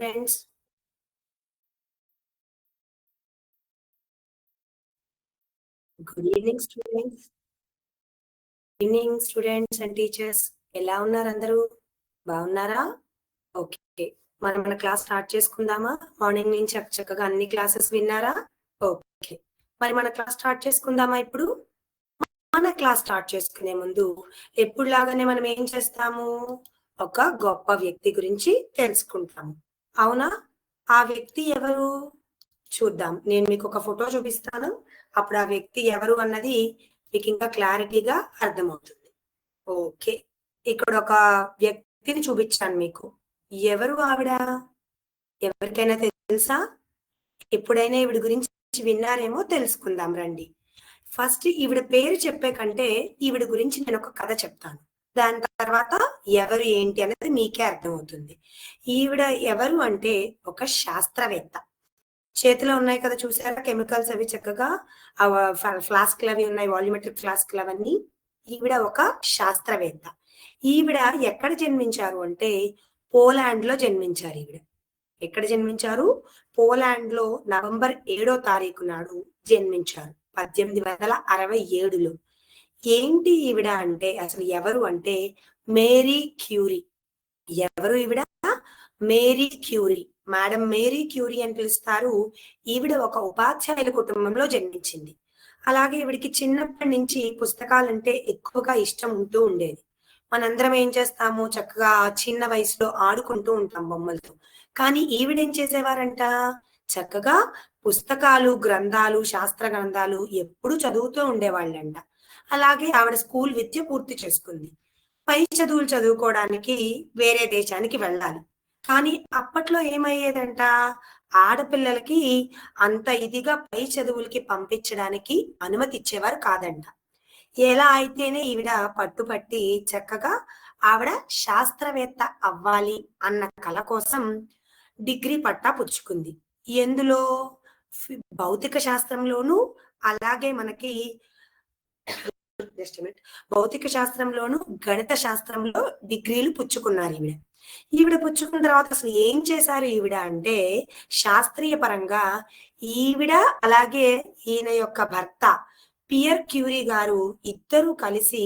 students. Good evening, students. Evening, students and teachers. ఎలా ఉన్నారు అందరూ? బాగున్నారా? ఓకే. మన క్లాస్ స్టార్ట్ చేసుకుందామా? మార్నింగ్ నుంచి చక్కగా అన్ని క్లాసెస్ విన్నారా? ఓకే. మరి మన క్లాస్ స్టార్ట్ చేసుకుందామా ఇప్పుడు? మన క్లాస్ స్టార్ట్ చేసుకునే ముందు ఎప్పుడులాగానే మనం ఏం చేస్తాము? ఒక గొప్ప వ్యక్తి గురించి తెలుసుకుంటాము. అవునా? ఆ వ్యక్తి ఎవరు? చూద్దాం. నేను మీకు ఒక ఫోటో చూపిస్తాను. అప్పుడు ఆ వ్యక్తి ఎవరు అన్నది మీకు ఇంకా క్లారిటీగా అర్థమవుతుంది. ఓకే. ఇక్కడ ఒక వ్యక్తిని చూపించాను మీకు. ఎవరు ఆవిడ? ఎవరికైనా తెలుసా? ఎప్పుడైనా ఈవిడ గురించి విన్నారేమో తెలుసుకుందాం రండి. ఫస్ట్ ఈవిడ పేరు చెప్పే కంటే ఈవిడ గురించి నేను ఒక కథ చెప్తాను. దాని తర్వాత ఎవరు ఏంటి అనేది మీకే అర్థమవుతుంది. ఈవిడ ఎవరు అంటే ఒక శాస్త్రవేత్త. చేతిలో ఉన్నాయి కదా చూసారా కెమికల్స్ అవి చక్కగా ఫ్లాస్క్లు అవి ఉన్నాయి, వాల్యూమెట్రిక్ ఫ్లాస్క్లు అవన్నీ. ఈవిడ ఒక శాస్త్రవేత్త. ఈవిడ ఎక్కడ జన్మించారు అంటే పోలాండ్ లో జన్మించారు ఈవిడ. ఎక్కడ జన్మించారు? పోలాండ్ లో నవంబర్ 7వ తారీఖు నాడు జన్మించారు 1867లో. ఏంటి ఈవిడ అంటే అసలు ఎవరు అంటే మేరీ క్యూరీ. ఎవరు ఈవిడ? Marie Curie. Madam Marie Curie అని పిలుస్తారు. ఈవిడ ఒక ఉపాధ్యాయుల కుటుంబంలో జన్మించింది. అలాగే ఈవిడికి చిన్నప్పటి నుంచి పుస్తకాలంటే ఎక్కువగా ఇష్టం ఉంటూ ఉండేది. మనందరం ఏం చేస్తాము? చక్కగా చిన్న వయసులో ఆడుకుంటూ ఉంటాం బొమ్మలతో. కానీ ఈవిడేం చేసేవారంట? చక్కగా పుస్తకాలు, గ్రంథాలు, శాస్త్ర గ్రంథాలు ఎప్పుడు చదువుతూ ఉండేవాళ్ళంట. అలాగే ఆవిడ స్కూల్ విద్య పూర్తి చేసుకుంది. పై చదువులు చదువుకోవడానికి వేరే దేశానికి వెళ్ళాలి. కానీ అప్పట్లో ఏమయ్యేదంట? ఆడపిల్లలకి అంత ఇదిగా పై చదువులకి పంపించడానికి అనుమతి ఇచ్చేవారు కాదంట. ఎలా అయితేనే ఈవిడ పట్టుపట్టి చక్కగా ఆవిడ శాస్త్రవేత్త అవ్వాలి అన్న కల కోసం డిగ్రీ పట్టా పుచ్చుకుంది. ఎందులో? భౌతిక శాస్త్రంలోను, అలాగే మనకి భౌతిక శాస్త్రంలోను, గణిత శాస్త్రంలో డిగ్రీలు పుచ్చుకున్నారు ఈవిడ. ఈవిడ పుచ్చుకున్న తర్వాత అసలు ఏం చేశారు ఈవిడ అంటే శాస్త్రీయ పరంగా ఈవిడ అలాగే ఈయన యొక్క భర్త పియర్ క్యూరీ గారు ఇద్దరు కలిసి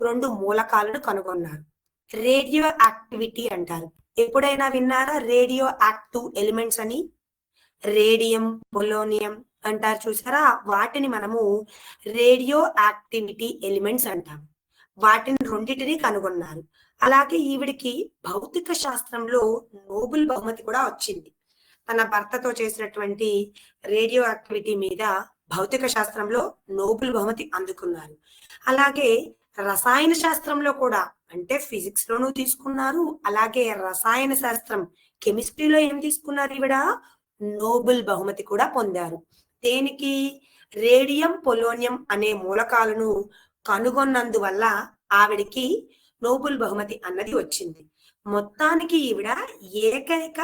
2 మూలకాలను కనుగొన్నారు. రేడియో యాక్టివిటీ అంటారు. ఎప్పుడైనా విన్నారా రేడియో యాక్టివ్ ఎలిమెంట్స్ అని? రేడియం, పొలోనియం అంటారు చూసారా? వాటిని మనము రేడియో యాక్టివిటీ ఎలిమెంట్స్ అంటాం. వాటిని రెండిటిని కనుగొన్నారు. అలాగే ఈవిడికి భౌతిక శాస్త్రంలో నోబెల్ బహుమతి కూడా వచ్చింది. తన భర్తతో చేసినటువంటి రేడియో యాక్టివిటీ మీద భౌతిక శాస్త్రంలో నోబెల్ బహుమతి అందుకున్నారు. అలాగే రసాయన శాస్త్రంలో కూడా, అంటే ఫిజిక్స్ లోనూ తీసుకున్నారు, అలాగే రసాయన శాస్త్రం కెమిస్ట్రీలో ఏం తీసుకున్నారు ఈవిడ? నోబెల్ బహుమతి కూడా పొందారు. దేనికి? రేడియం, పొలోనియం అనే మూలకాలను కనుగొన్నందువల్ల ఆవిడికి నోబెల్ బహుమతి అన్నది వచ్చింది. మొత్తానికి ఈవిడ ఏకైక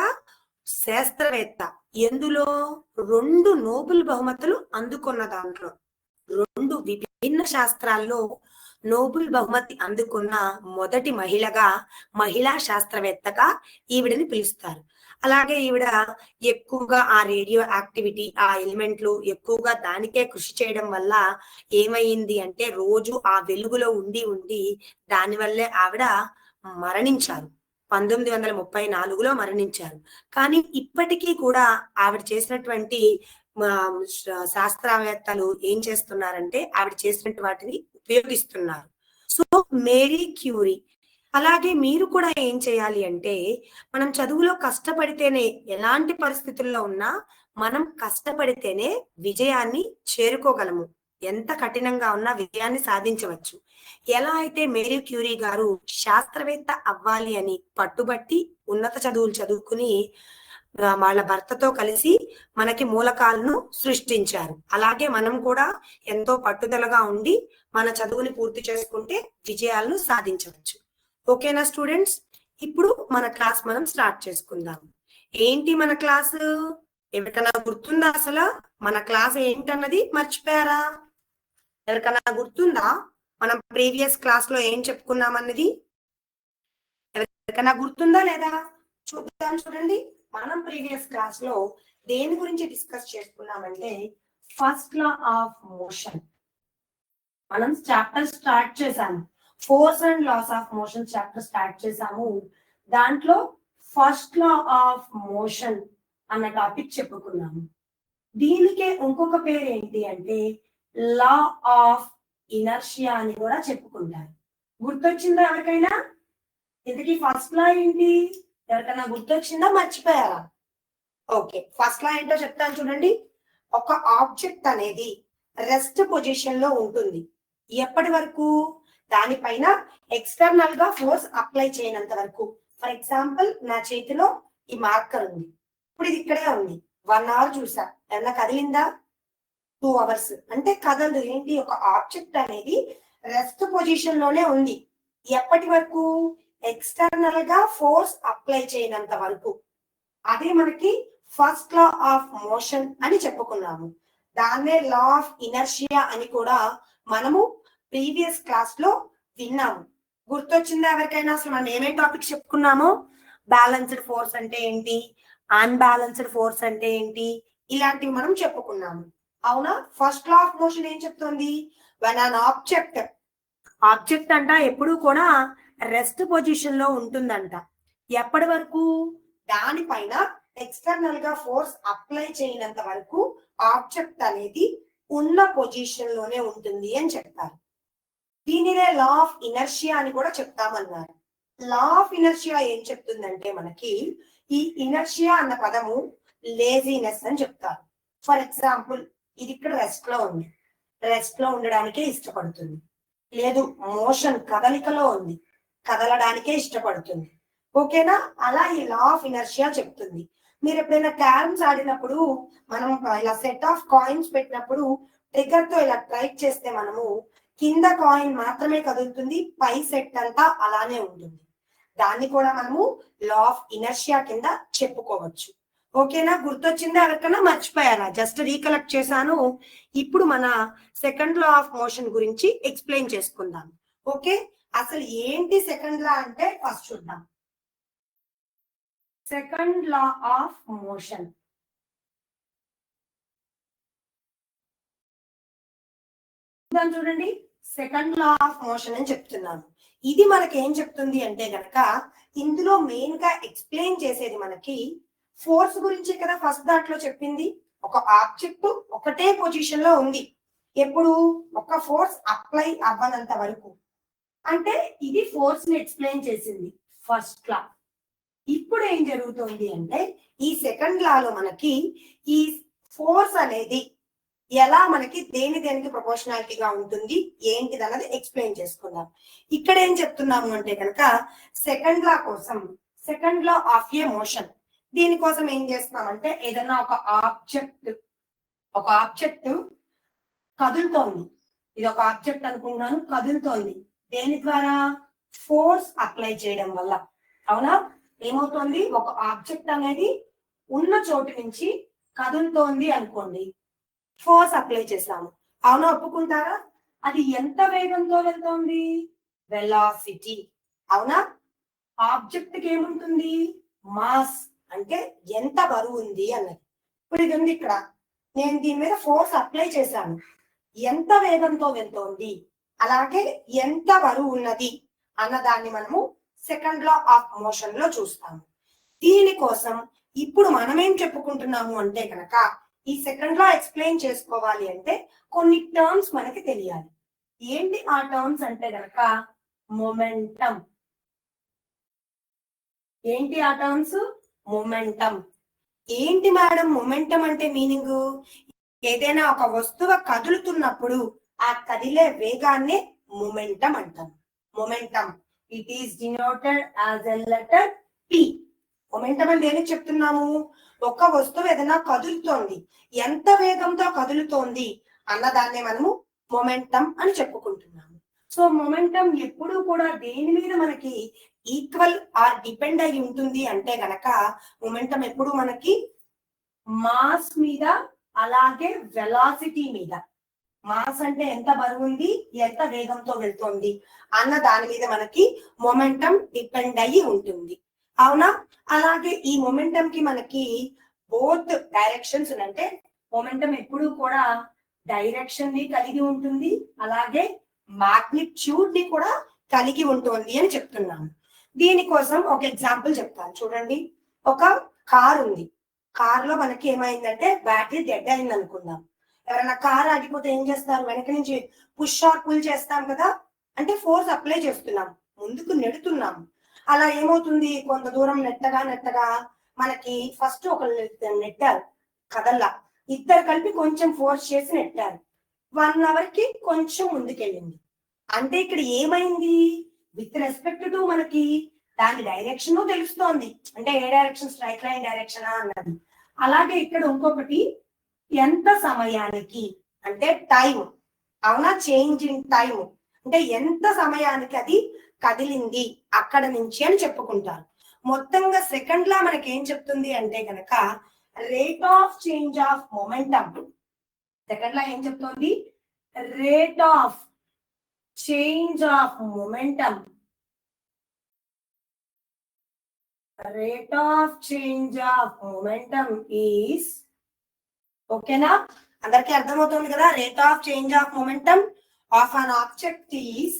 శాస్త్రవేత్త ఎందులో 2 నోబెల్ బహుమతులు అందుకున్న దాంట్లో. 2 విభిన్న శాస్త్రాల్లో నోబెల్ బహుమతి అందుకున్న మొదటి మహిళా శాస్త్రవేత్తగా ఈవిడని పిలుస్తారు. అలాగే ఈవిడ ఎక్కువగా ఆ రేడియో యాక్టివిటీ, ఆ ఎలిమెంట్లు ఎక్కువగా దానికే కృషి చేయడం వల్ల ఏమైంది అంటే రోజు ఆ వెలుగులో ఉండి దానివల్లే ఆవిడ మరణించారు. 1934లో మరణించారు. కానీ ఇప్పటికీ కూడా ఆవిడ చేసినటువంటి శాస్త్రవేత్తలు ఏం చేస్తున్నారంటే ఆవిడ చేసినటువంటి వాటిని ఉపయోగిస్తున్నారు. So Marie Curie. అలాగే మీరు కూడా ఏం చేయాలి అంటే మనం చదువులో కష్టపడితేనే, ఎలాంటి పరిస్థితుల్లో ఉన్నా మనం కష్టపడితేనే విజయాన్ని చేరుకోగలము. ఎంత కఠినంగా ఉన్నా విజయాన్ని సాధించవచ్చు. ఎలా అయితే మేరీ క్యూరీ గారు శాస్త్రవేత్త అవ్వాలి అని పట్టుబట్టి ఉన్నత చదువులు చదువుకుని వాళ్ళ భర్తతో కలిసి మనకి మూలకాలను సృష్టించారు. అలాగే మనం కూడా ఎంతో పట్టుదలగా ఉండి మన చదువుని పూర్తి చేసుకుంటే విజయాలను సాధించవచ్చు. ఓకేనా స్టూడెంట్స్? ఇప్పుడు మన క్లాస్ మనం స్టార్ట్ చేసుకుందాం. ఏంటి మన క్లాసు? ఎవరికైనా గుర్తుందా అసలు మన క్లాస్ ఏంటన్నది? మర్చిపోయారా? ఎవరికైనా గుర్తుందా మనం ప్రీవియస్ క్లాస్ లో ఏం చెప్పుకున్నాం అన్నది? ఎవరికైనా గుర్తుందా లేదా? చూద్దాం, చూడండి. మనం ప్రీవియస్ క్లాస్ లో దేని గురించి డిస్కస్ చేసుకున్నామంటే ఫస్ట్ లా ఆఫ్ మోషన్. మనం చాప్టర్ స్టార్ట్ చేసాము, force and laws of motion chapter start చేసాము. దాంట్లో ఫస్ట్ లా ఆఫ్ మోషన్ అన్న టాపిక్ చెప్పుకున్నాము. దీనికే ఇంకొక పేరు ఏంటి అంటే లా ఆఫ్ ఇనర్షియా అని కూడా చెప్పుకుంటారు. గుర్తొచ్చిందా ఎవరికైనా? ఇంతకీ ఫస్ట్ లా ఏంటి? ఎవరికైనా గుర్తొచ్చిందా, మర్చిపోయారా? ఓకే, ఫస్ట్ లా ఏంటో చెప్తాను చూడండి. ఒక ఆబ్జెక్ట్ అనేది రెస్ట్ పొజిషన్ లో ఉంటుంది ఎప్పటి వరకు? దానిపైన ఎక్స్టర్నల్ గా ఫోర్స్ అప్లై చేయనంత వరకు. ఫర్ ఎగ్జాంపుల్, నా చేతిలో ఈ మార్కర్ ఉంది, ఇప్పుడు ఇది ఇక్కడే ఉంది. 1 hour చూసా, ఏమన్నా కదిలిందా? 2 hours అంటే కదలదు. ఏంటి? ఒక ఆబ్జెక్ట్ అనేది రెస్ట్ పొజిషన్ లోనే ఉంది ఎప్పటి వరకు? ఎక్స్టర్నల్ గా ఫోర్స్ అప్లై చేయనంత వరకు. అదే మనకి ఫస్ట్ లా ఆఫ్ మోషన్ అని చెప్పుకున్నాము. దాన్నే లా ఆఫ్ ఇనర్షియా అని కూడా మనము ప్రీవియస్ క్లాస్ లో విన్నాము. గుర్తొచ్చిందా ఎవరికైనా? అసలు మనం ఏమేం టాపిక్స్ చెప్పుకున్నామో, బ్యాలెన్స్డ్ ఫోర్స్ అంటే ఏంటి, అన్బ్యాలెన్స్డ్ ఫోర్స్ అంటే ఏంటి, ఇలాంటివి మనం చెప్పుకున్నాము. అవునా? ఫస్ట్ లా ఆఫ్ మోషన్ ఏం చెప్తుంది? when an ఆబ్జెక్ట్ అంట ఎప్పుడు కూడా రెస్ట్ పొజిషన్ లో ఉంటుందంట ఎప్పటి వరకు? దానిపైన ఎక్స్టర్నల్ గా ఫోర్స్ అప్లై చేయనంత వరకు ఆబ్జెక్ట్ అనేది ఉన్న పొజిషన్ లోనే ఉంటుంది అని చెప్తారు. దీనినే లా ఆఫ్ ఇనర్షియా అని కూడా చెప్తామన్నారు. లా ఆఫ్ ఇనర్షియా ఏం చెప్తుందంటే మనకి ఈ ఇనర్షియా అన్న పదము లేజినెస్ అని చెప్తారు. ఫర్ ఎగ్జాంపుల్, ఇది ఇక్కడ రెస్ట్ లో ఉంది, రెస్ట్ లో ఉండడానికే ఇష్టపడుతుంది. లేదు, మోషన్ కదలికలో ఉంది, కదలడానికే ఇష్టపడుతుంది. ఓకేనా? అలా ఈ లా ఆఫ్ ఇనర్షియా చెప్తుంది. మీరు ఎప్పుడైనా క్యారమ్స్ ఆడినప్పుడు మనం ఇలా సెట్ ఆఫ్ కాయిన్స్ పెట్టినప్పుడు ట్రిగ్గర్ తో ఇలా ట్రైక్ చేస్తే మనము కింద కాయిన్ మాత్రమే కదులుతుంది, పై సెట్ అంతా అలానే ఉంటుంది. దాన్ని కూడా మనము లా ఆఫ్ ఇనర్షియా కింద చెప్పుకోవచ్చు. ఓకేనా? గుర్తొచ్చిందా ఎవరికైనా? మర్చిపోయారా? జస్ట్ రీకలెక్ట్ చేశాను. ఇప్పుడు మన సెకండ్ లా ఆఫ్ మోషన్ గురించి ఎక్స్ప్లెయిన్ చేసుకుందాం. ఓకే, అసలు ఏంటి సెకండ్ లా అంటే ఫస్ట్ చూద్దాం. సెకండ్ లా ఆఫ్ మోషన్ చూడండి. సెకండ్ లా ఆఫ్ మోషన్ అని చెప్తున్నాను. ఇది మనకి ఏం చెప్తుంది అంటే గనక, ఇందులో మెయిన్ గా ఎక్స్ప్లెయిన్ చేసేది మనకి ఫోర్స్ గురించి కదా. ఫస్ట్ దాంట్లో చెప్పింది ఒక ఆబ్జెక్ట్ ఒకటే పొజిషన్ లో ఉంది ఎప్పుడు? ఒక ఫోర్స్ అప్లై అవ్వనంత వరకు. అంటే ఇది ఫోర్స్ ని ఎక్స్ప్లెయిన్ చేసింది ఫస్ట్ లా. ఇప్పుడు ఏం జరుగుతుంది అంటే ఈ సెకండ్ లాలో మనకి ఈ ఫోర్స్ అనేది ఎలా మనకి దేనికి ప్రపోర్షనాలిటీగా ఉంటుంది ఏంటిది అన్నది ఎక్స్ప్లెయిన్ చేసుకుందాం. ఇక్కడ ఏం చెప్తున్నాము అంటే కనుక సెకండ్ లా కోసం, second law of A motion, దీనికోసం ఏం చేస్తున్నామంటే ఏదైనా ఒక ఆబ్జెక్ట్ కదులుతోంది. ఇది ఒక ఆబ్జెక్ట్ అనుకున్నాను, కదులుతోంది. దేని ద్వారా? ఫోర్స్ అప్లై చేయడం వల్ల. అవునా? ఏమవుతోంది? ఒక ఆబ్జెక్ట్ అనేది ఉన్న చోటు నుంచి కదులుతోంది అనుకోండి, ఫోర్స్ అప్లై చేసాము. అవునా? ఒప్పుకుంటారా? అది ఎంత వేగంతో వెళ్తోంది? వెలాసిటీ. అవునా? ఆబ్జెక్ట్ కి ఏముంటుంది? మాస్, అంటే ఎంత బరువు ఉంది అన్నది. ఇప్పుడు ఇది ఉంది ఇక్కడ, నేను దీని మీద ఫోర్స్ అప్లై చేశాను, ఎంత వేగంతో వెళ్తోంది, అలాగే ఎంత బరువు ఉన్నది అన్నదాన్ని మనము సెకండ్ లా ఆఫ్ మోషన్ లో చూస్తాము. దీనికోసం ఇప్పుడు మనం ఏం చెప్పుకుంటున్నాము అంటే కనుక, ఈ సెకండ్ లా ఎక్స్ప్లెయిన్ చేసుకోవాలి అంటే కొన్ని టర్మ్స్ మనకి తెలియాలి. ఏంటి ఆ టర్మ్స్ అంటే కనుక మొమెంటం. ఏంటి ఆ టర్మ్స్? మొమెంటం. ఏంటి మేడం మొమెంటం అంటే మీనింగ్? ఏదైనా ఒక వస్తువు కదులుతున్నప్పుడు ఆ కదిలే వేగాన్ని మొమెంటం అంటాం. Momentum, it is denoted as a letter P. Momentum అంటే ఏమి చెప్తున్నాము? ఒక వస్తువు ఏదైనా కదులుతోంది, ఎంత వేగంతో కదులుతోంది అన్నదాన్నే మనము మొమెంటం అని చెప్పుకుంటున్నాము. సో మొమెంటం ఎప్పుడు కూడా దేని మీద మనకి ఈక్వల్ ఆర్ డిపెండ్ అయి ఉంటుంది అంటే గనక, మొమెంటం ఎప్పుడు మనకి మాస్ మీద అలాగే వెలాసిటీ మీద. మాస్ అంటే ఎంత బరువు ఉంది, ఎంత వేగంతో వెళ్తోంది అన్న దాని మీద మనకి మొమెంటం డిపెండ్ అయ్యి ఉంటుంది. అవునా? అలాగే ఈ మొమెంటం కి మనకి బోత్ డైరెక్షన్స్ అంటే మొమెంటం ఎప్పుడు కూడా డైరెక్షన్ ని కలిగి ఉంటుంది, అలాగే మాగ్నిట్యూడ్ ని కూడా కలిగి ఉంటుంది అని చెప్తున్నాను. దీనికోసం ఒక ఎగ్జాంపుల్ చెప్తాను చూడండి. ఒక కార్ ఉంది. కార్ లో మనకి ఏమైందంటే బ్యాటరీ డెడ్ అయింది అనుకుందాం. ఎవరైనా కార్ ఆగిపోతే ఏం చేస్తారు? వెనక నుంచి పుష్ ఆర్ పుల్ చేస్తాం కదా, అంటే ఫోర్స్ అప్లై చేస్తున్నాం, ముందుకు నెడుతున్నాం. అలా ఏమవుతుంది, కొంత దూరం నెట్టగా మనకి ఫస్ట్ ఒక నెట్టారు కదల్లా, ఇద్దరు కలిపి కొంచెం ఫోర్స్ చేసి నెట్టారు. 1 అవర్ కి కొంచెం ముందుకెళ్ళింది. అంటే ఇక్కడ ఏమైంది, విత్ రెస్పెక్ట్ టు మనకి దాని డైరెక్షన్ తెలుస్తోంది, అంటే ఏ డైరెక్షన్, స్ట్రైట్ లైన్ డైరెక్షన్ అన్నది. అలాగే ఇక్కడ ఇంకొకటి, ఎంత సమయానికి అంటే టైం, అవునా, చేంజ్ ఇన్ టైం అంటే ఎంత సమయానికి అది కదిలింది అక్కడ నుంచి అని చెప్పుకుంటారు. మొత్తంగా సెకండ్ లా మనకి ఏం చెప్తుంది అంటే గనక rate of change of momentum. Second లా ఏం చెప్తోంది? Rate of change of momentum, rate of change of momentum is, ఓకేనా, అందరికి అర్థమవుతుంది కదా? Rate of change of momentum of an object is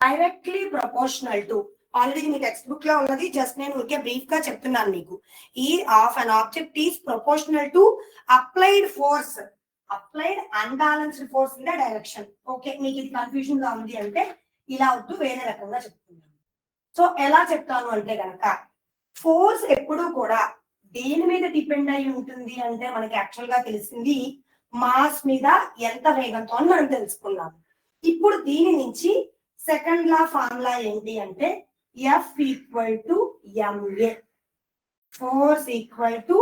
directly proportional to, already me text book లో ఉన్నది, just నేను ఊరికే బ్రీఫ్ గా చెప్తున్నాను మీకు. ఈ of an object is proportional to applied force, applied unbalanced force in the direction. Okay, మీకు ఇది కన్ఫ్యూజన్ గా ఉంది అంటే ఇలా వద్దు, వేరే రకంగా చెప్తున్నాను. సో ఎలా చెప్తాను అంటే గనక, ఫోర్స్ ఎప్పుడూ కూడా దేని మీద డిపెండ్ అయి ఉంటుంది అంటే మనకి యాక్చువల్ గా తెలిసింది మాస్ మీద ఎంత వేగంతో అని మనం తెలుసుకున్నాం. ఇప్పుడు దీని నుంచి సెకండ్ లా ఫార్ములా ఏంటి అంటే F equal to MA, force equal to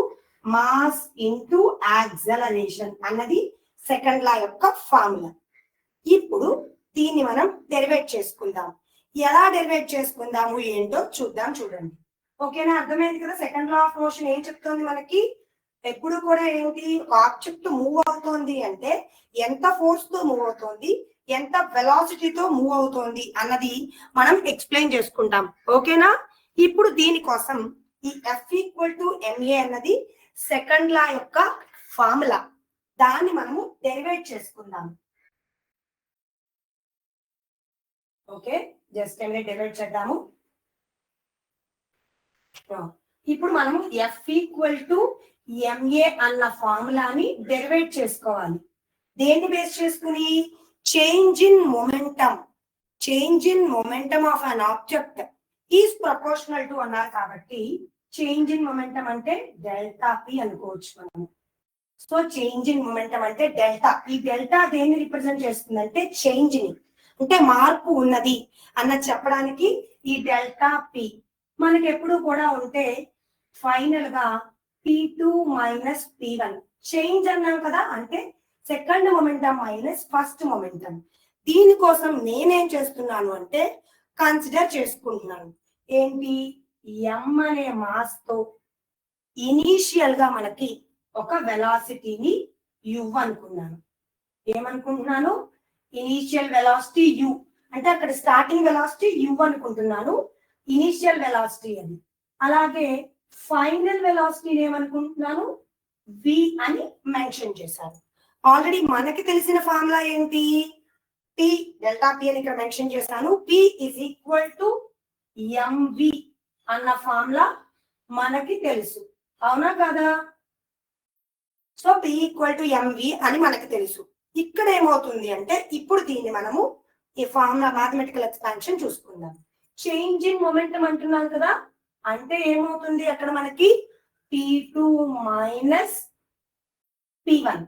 mass into acceleration అన్నది సెకండ్ లా యొక్క ఫార్ములా. ఇప్పుడు దీన్ని మనం డెరివేట్ చేసుకుందాం. ఎలా డెరివేట్ చేసుకుందాము ఏంటో చూద్దాం, చూడండి. ఓకేనా, అర్థమైంది కదా? సెకండ్ లా ఆఫ్ మోషన్ ఏం చెప్తోంది మనకి, ఎప్పుడు కూడా ఏంటి, ఆబ్జెక్ట్ మూవ్ అవుతోంది అంటే ఎంత ఫోర్స్ తో మూవ్ అవుతోంది, ఎంత వెలాసిటీతో మూవ్ అవుతోంది అన్నది మనం ఎక్స్ప్లెయిన్ చేసుకుంటాం. ఓకేనా, ఇప్పుడు దీనికోసం ఈ ఎఫ్ ఈక్వల్ టు ఎంఏ అన్నది సెకండ్ లా యొక్క ఫార్ములా, దాన్ని మనము డెరివేట్ చేసుకుందాం. ఓకే, జస్ట్ డెరివేట్ చేద్దాము. ఇప్పుడు మనము ఎఫ్ ఈక్వల్ టు ఎంఏ అన్న ఫార్ములాని డెరివేట్ చేసుకోవాలి. దేన్ని బేస్ చేసుకుని? Change in momentum, change in momentum of an object is proportional to అన్నారు కాబట్టి చేంజ్ ఇన్ మొమెంటం అంటే డెల్టా పి అనుకోవచ్చు మనం. సో చేంజ్ ఇన్ మొమెంటం అంటే డెల్టా, ఈ డెల్టా దేన్ని రిప్రజెంట్ చేస్తుంది అంటే చేంజ్ ని, అంటే మార్పు ఉన్నది అన్నది చెప్పడానికి ఈ డెల్టా పి మనకి ఎప్పుడు కూడా ఉంటే ఫైనల్ గా P2 మైనస్ P1 చేంజ్ అన్నాం కదా, అంటే second momentum minus first momentum. దీనికోసం నేనేం చేస్తున్నాను అంటే కన్సిడర్ చేసుకుంటున్నాను ఏంటి, ఎం అనే మాస్ తో ఇనీషియల్ గా మనకి ఒక వెలాసిటీని యు అనుకున్నాను. ఏమనుకుంటున్నాను? ఇనీషియల్ వెలాసిటీ యు, అంటే అక్కడ స్టార్టింగ్ వెలాసిటీ యు అనుకుంటున్నాను, ఇనీషియల్ వెలాసిటీ అది. అలాగే ఫైనల్ వెలాసిటీని ఏమనుకుంటున్నాను, వి అని మెన్షన్ చేశారు. ఆల్రెడీ మనకి తెలిసిన ఫార్ములా ఏంటి, పి డెల్టా పి అని ఇక్కడ మెన్షన్ చేశాను. P is equal to MV అన్న ఫార్ములా మనకి తెలుసు, అవునా కదా? So P equal to MV అని మనకి తెలుసు. ఇక్కడ ఏమవుతుంది అంటే ఇప్పుడు దీన్ని మనము ఈ ఫార్ములా మ్యాథమెటికల్ ఎక్స్పాన్షన్ చూసుకుందాం. చేంజ్ ఇన్ మొమెంటం అంటున్నాం కదా, అంటే ఏమవుతుంది అక్కడ మనకి P2 మైనస్ P1,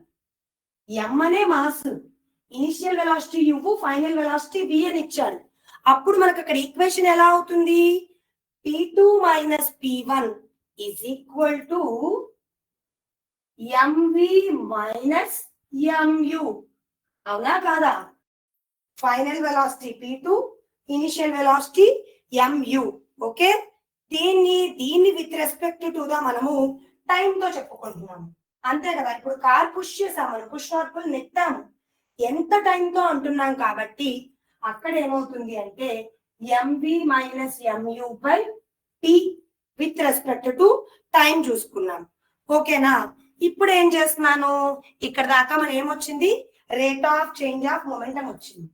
ఎం అనే mass, initial velocity U, final velocity V అని ఇచ్చారు. అప్పుడు మనకు అక్కడ ఈక్వేషన్ ఎలా అవుతుంది, P2 minus P1 is equal to MV minus M U, అవునా కాదా? Final velocity P2, initial velocity M U. Okay, దీన్ని విత్ రెస్పెక్ట్ టు గా మనము టైం తో చెప్పుకుంటున్నాము, అంతే కదా? ఇప్పుడు కార్ పుష్ చేసాము, మనం పుష్ ఆర్ పుల్ నెట్టాము, ఎంత టైంతో అంటున్నాం కాబట్టి అక్కడ ఏమవుతుంది అంటే mv minus mu by t with respect to time చూసుకున్నాం. ఓకేనా? ఇప్పుడు ఏం చేస్తున్నాను, ఇక్కడ దాకా మనం ఏమొచ్చింది, rate of change of momentum వచ్చింది.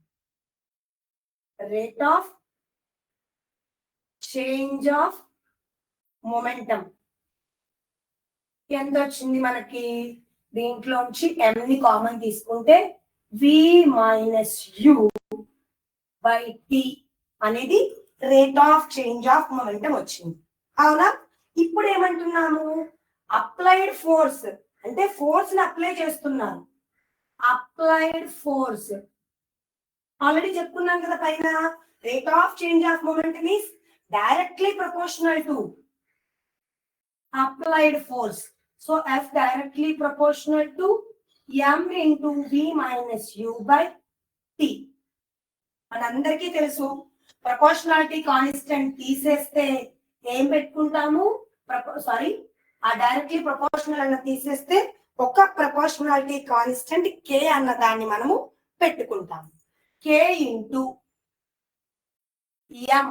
Rate of change of momentum ఎంత వచ్చింది మనకి, దీంట్లోంచి m ని కామన్ తీసుకుంటే v minus u by t అనేది rate of change of momentum వచ్చింది. అవునా? ఇప్పుడు ఏమంటున్నాము, అప్లైడ్ ఫోర్స్ అంటే ఫోర్స్ ని అప్లై చేస్తున్నాను. అప్లైడ్ ఫోర్స్ ఆల్రెడీ చెప్పుకున్నాం కదా పైన, rate of change of momentum is directly proportional to applied force. So F directly proportional to m into v minus u by t. మనందరికీ తెలుసు ప్రపోర్షనాలిటీ కాన్స్టెంట్ తీసేస్తే ఏం పెట్టుకుంటాము, ఆ డైరెక్ట్లీ ప్రపోర్షనల్ అన్న తీసేస్తే ఒక ప్రపోర్షనాలిటీ కాన్స్టెంట్ k అన్న దాన్ని మనము పెట్టుకుంటాము. k into m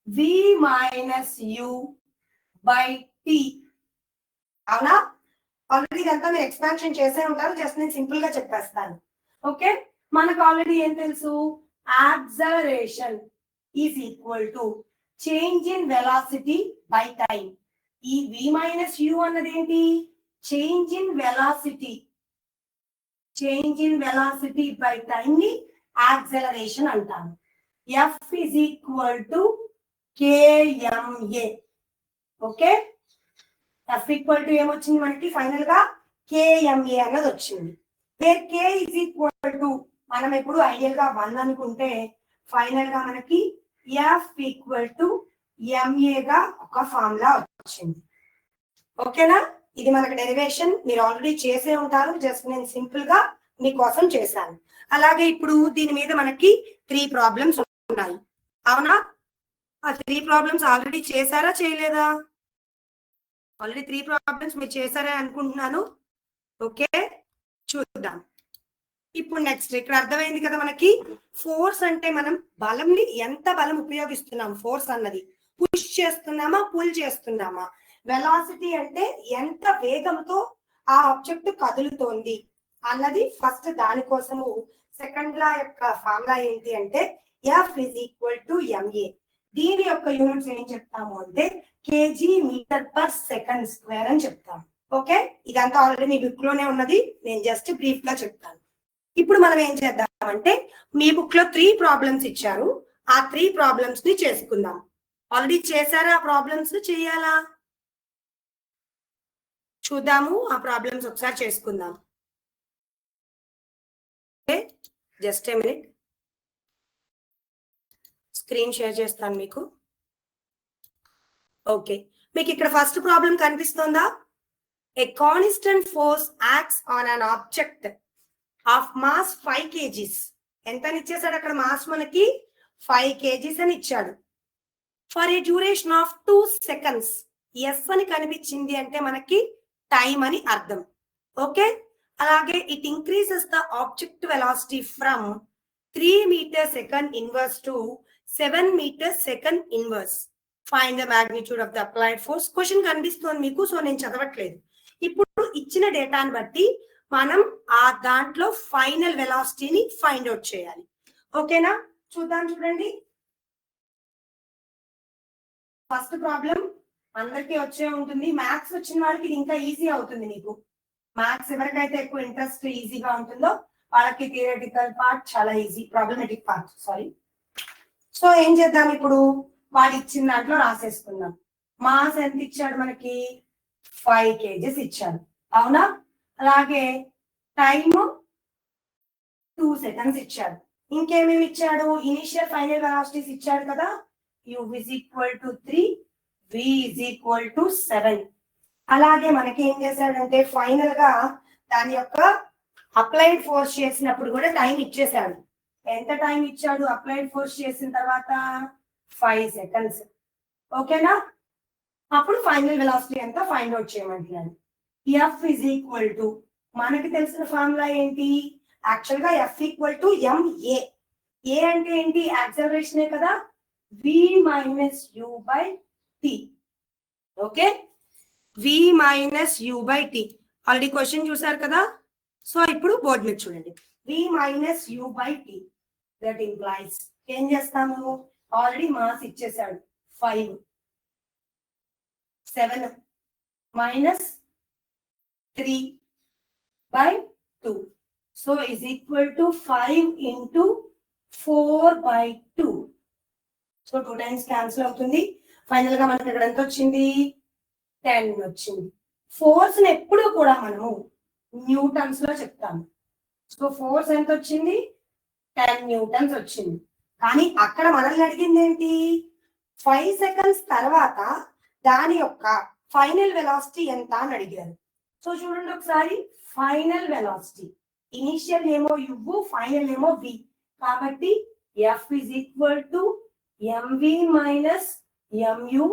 v minus u by t. అవునా? ఆల్రెడీ ఇదంతా మీరు ఎక్స్పాన్షన్ చేసే ఉంటారు, జస్ట్ నేను సింపుల్ గా చెప్పేస్తాను. ఓకే, మనకు ఆల్రెడీ ఏం తెలుసు, acceleration is equal to change in velocity by time. ఈ v మైనస్ u అన్నది ఏంటి, change in velocity. Change in velocity by time ని యాక్సలరేషన్ అంటాను. F is equal to kma. Okay, F equal to ఏమొచ్చింది మనకి, final గా kma అన్నది వచ్చింది. Where k is equal to మనం ఎప్పుడు ఐడియల్ గా 1 అనుకుంటే ఫైనల్ గా మనకి F ఈక్వల్ టు ma గా ఒక ఫార్ములా వచ్చింది. ఓకేనా? ఇది మనకి డెరివేషన్ మీరు ఆల్రెడీ చేసే ఉంటారు, జస్ట్ నేను సింపుల్ గా మీకోసం చేశాను. అలాగే ఇప్పుడు దీని మీద మనకి 3 ప్రాబ్లమ్స్ ఉన్నాయి. అవునా? ఆ 3 ప్రాబ్లమ్స్ ఆల్రెడీ చేశారా చేయలేదా? ఆల్రెడీ 3 ప్రాబ్లమ్స్ మీరు చేశారే అనుకుంటున్నాను. ఓకే, చూద్దాం. ఇప్పుడు నెక్స్ట్ ఇక్కడ అర్థమైంది కదా మనకి, ఫోర్స్ అంటే మనం బలంని ఎంత బలం ఉపయోగిస్తున్నాం, ఫోర్స్ అన్నది పుష్ చేస్తున్నామా పుల్ చేస్తున్నామా, వెలాసిటీ అంటే ఎంత వేగంతో ఆ ఆబ్జెక్ట్ కదులుతోంది అన్నది ఫస్ట్. దానికోసము సెకండ్ లా యొక్క ఫార్ములా ఏంటి అంటే F is equal to ma. దీని యొక్క యూనిట్స్ ఏం చెప్తాము అంటే KG metre per second square అని చెప్తాము. ఓకే, ఇదంతా ఆల్రెడీ మీ బుక్ లోనే ఉన్నది, నేను జస్ట్ బ్రీఫ్ గా చెప్తాను. ఇప్పుడు మనం ఏం చేద్దామంటే మీ బుక్ లో 3 ప్రాబ్లమ్స్ ఇచ్చారు, ఆ 3 ప్రాబ్లమ్స్ ని చేసుకుందాం. ఆల్రెడీ చేశారా ఆ ప్రాబ్లమ్స్, చేయాలా చూద్దాము. ఆ ప్రాబ్లమ్స్ ఒకసారి చేసుకుందాం. Okay, just a minute, screen share చేస్తాను మీకు. ఓకే, మీకు ఇక్కడ ఫస్ట్ ప్రాబ్లం కనిపిస్తుందా? A constant force acts on an object of mass 5 kgs. ఎంత ఇచ్చేసాడు అక్కడ, మాస్ మనకి 5 kgs అని ఇచ్చాడు. For a duration of 2 seconds. S అని కనిపించింది అంటే మనకి టైం అని అర్థం. ఓకే, అలాగే it increases the object velocity from 3 meters second inverse to 7 meters second inverse. Find the magnitude of the applied force. Question కనిపిస్తుంది మీకు, సో నేను చదవట్లేదు. ఇప్పుడు ఇచ్చిన డేటాను బట్టి మనం ఆ దాంట్లో ఫైనల్ వెలాసిటీని ఫైండ్ అవుట్ చేయాలి. ఓకేనా? చూద్దాం. చూడండి, ఫస్ట్ ప్రాబ్లం అందరికీ వచ్చే ఉంటుంది. మ్యాథ్స్ వచ్చిన వాళ్ళకి ఇది ఇంకా ఈజీ అవుతుంది. మీకు మ్యాథ్స్ ఎవరికైతే ఎక్కువ ఇంట్రెస్ట్ ఈజీగా ఉంటుందో వాళ్ళకి థియరిటికల్ పార్ట్ చాలా easy, problematic part sorry. So ఏం చేద్దాం, ఇప్పుడు వాడు ఇచ్చిన దాంట్లో రాసేసుకుందాం. మాస్ ఎంత ఇచ్చాడు మనకి, 5 kgs ఇచ్చాడు. అవునా? అలాగే టైమ్ 2 seconds ఇచ్చాడు. ఇంకేమేమి ఇచ్చాడు, ఇనిషియల్ ఫైనల్ వెలాసిటీస్ ఇచ్చాడు కదా. u is equal to 3, v is equal to 7. అలాగే మనకి ఏం చేశాడంటే ఫైనల్ గా దాని యొక్క అప్లైడ్ ఫోర్స్ చేసినప్పుడు కూడా టైం ఇచ్చేసాడు. ఎంత టైం ఇచ్చాడు అప్లైడ్ ఫోర్స్ చేసిన తర్వాత, 5 seconds. ఓకేనా? అప్పుడు ఫైనల్ వెలాసిటీ ఎంత ఫైండ్ అవుట్ చేయమంటున్నాను. F is equal to మనకి తెలిసిన ఫార్ములా ఏంటి, యాక్చువల్గా F equal to M A. A అంటే ఏంటి? యాక్సలరేషనే కదా, v minus U by T. Okay, v minus U by T. Already question చూసారు కదా. సో ఇప్పుడు బోర్డు మీద చూడండి, v minus U by T. That implies ఏం చేస్తాము? ఆల్రెడీ మాస్ ఇచ్చేసాడు 5, 7 minus 3 by 2. So is equal to 5 into 4 by 2. So 2 times cancel అవుతుంది. Final గా మనకి ఇక్కడ ఎంత వచ్చింది? 10 వచ్చింది. ఫోర్స్ ని ఎప్పుడు కూడా మనము న్యూటన్స్ లో చెప్తాము. సో ఫోర్స్ ఎంత వచ్చింది? 10 న్యూటన్స్ వచ్చింది. కానీ అక్కడ మనల్ని అడిగింది ఏంటి? 5 సెకండ్స్ తర్వాత దాని యొక్క ఫైనల్ వెలాసిటీ ఎంత అని అడిగారు. సో చూడండి ఒకసారి, ఫైనల్ వెలాసిటీ ఇనిషియల్ ఏమో యు, ఫైనల్ ఏమో వి. కాబట్టి F is equal to MV minus MU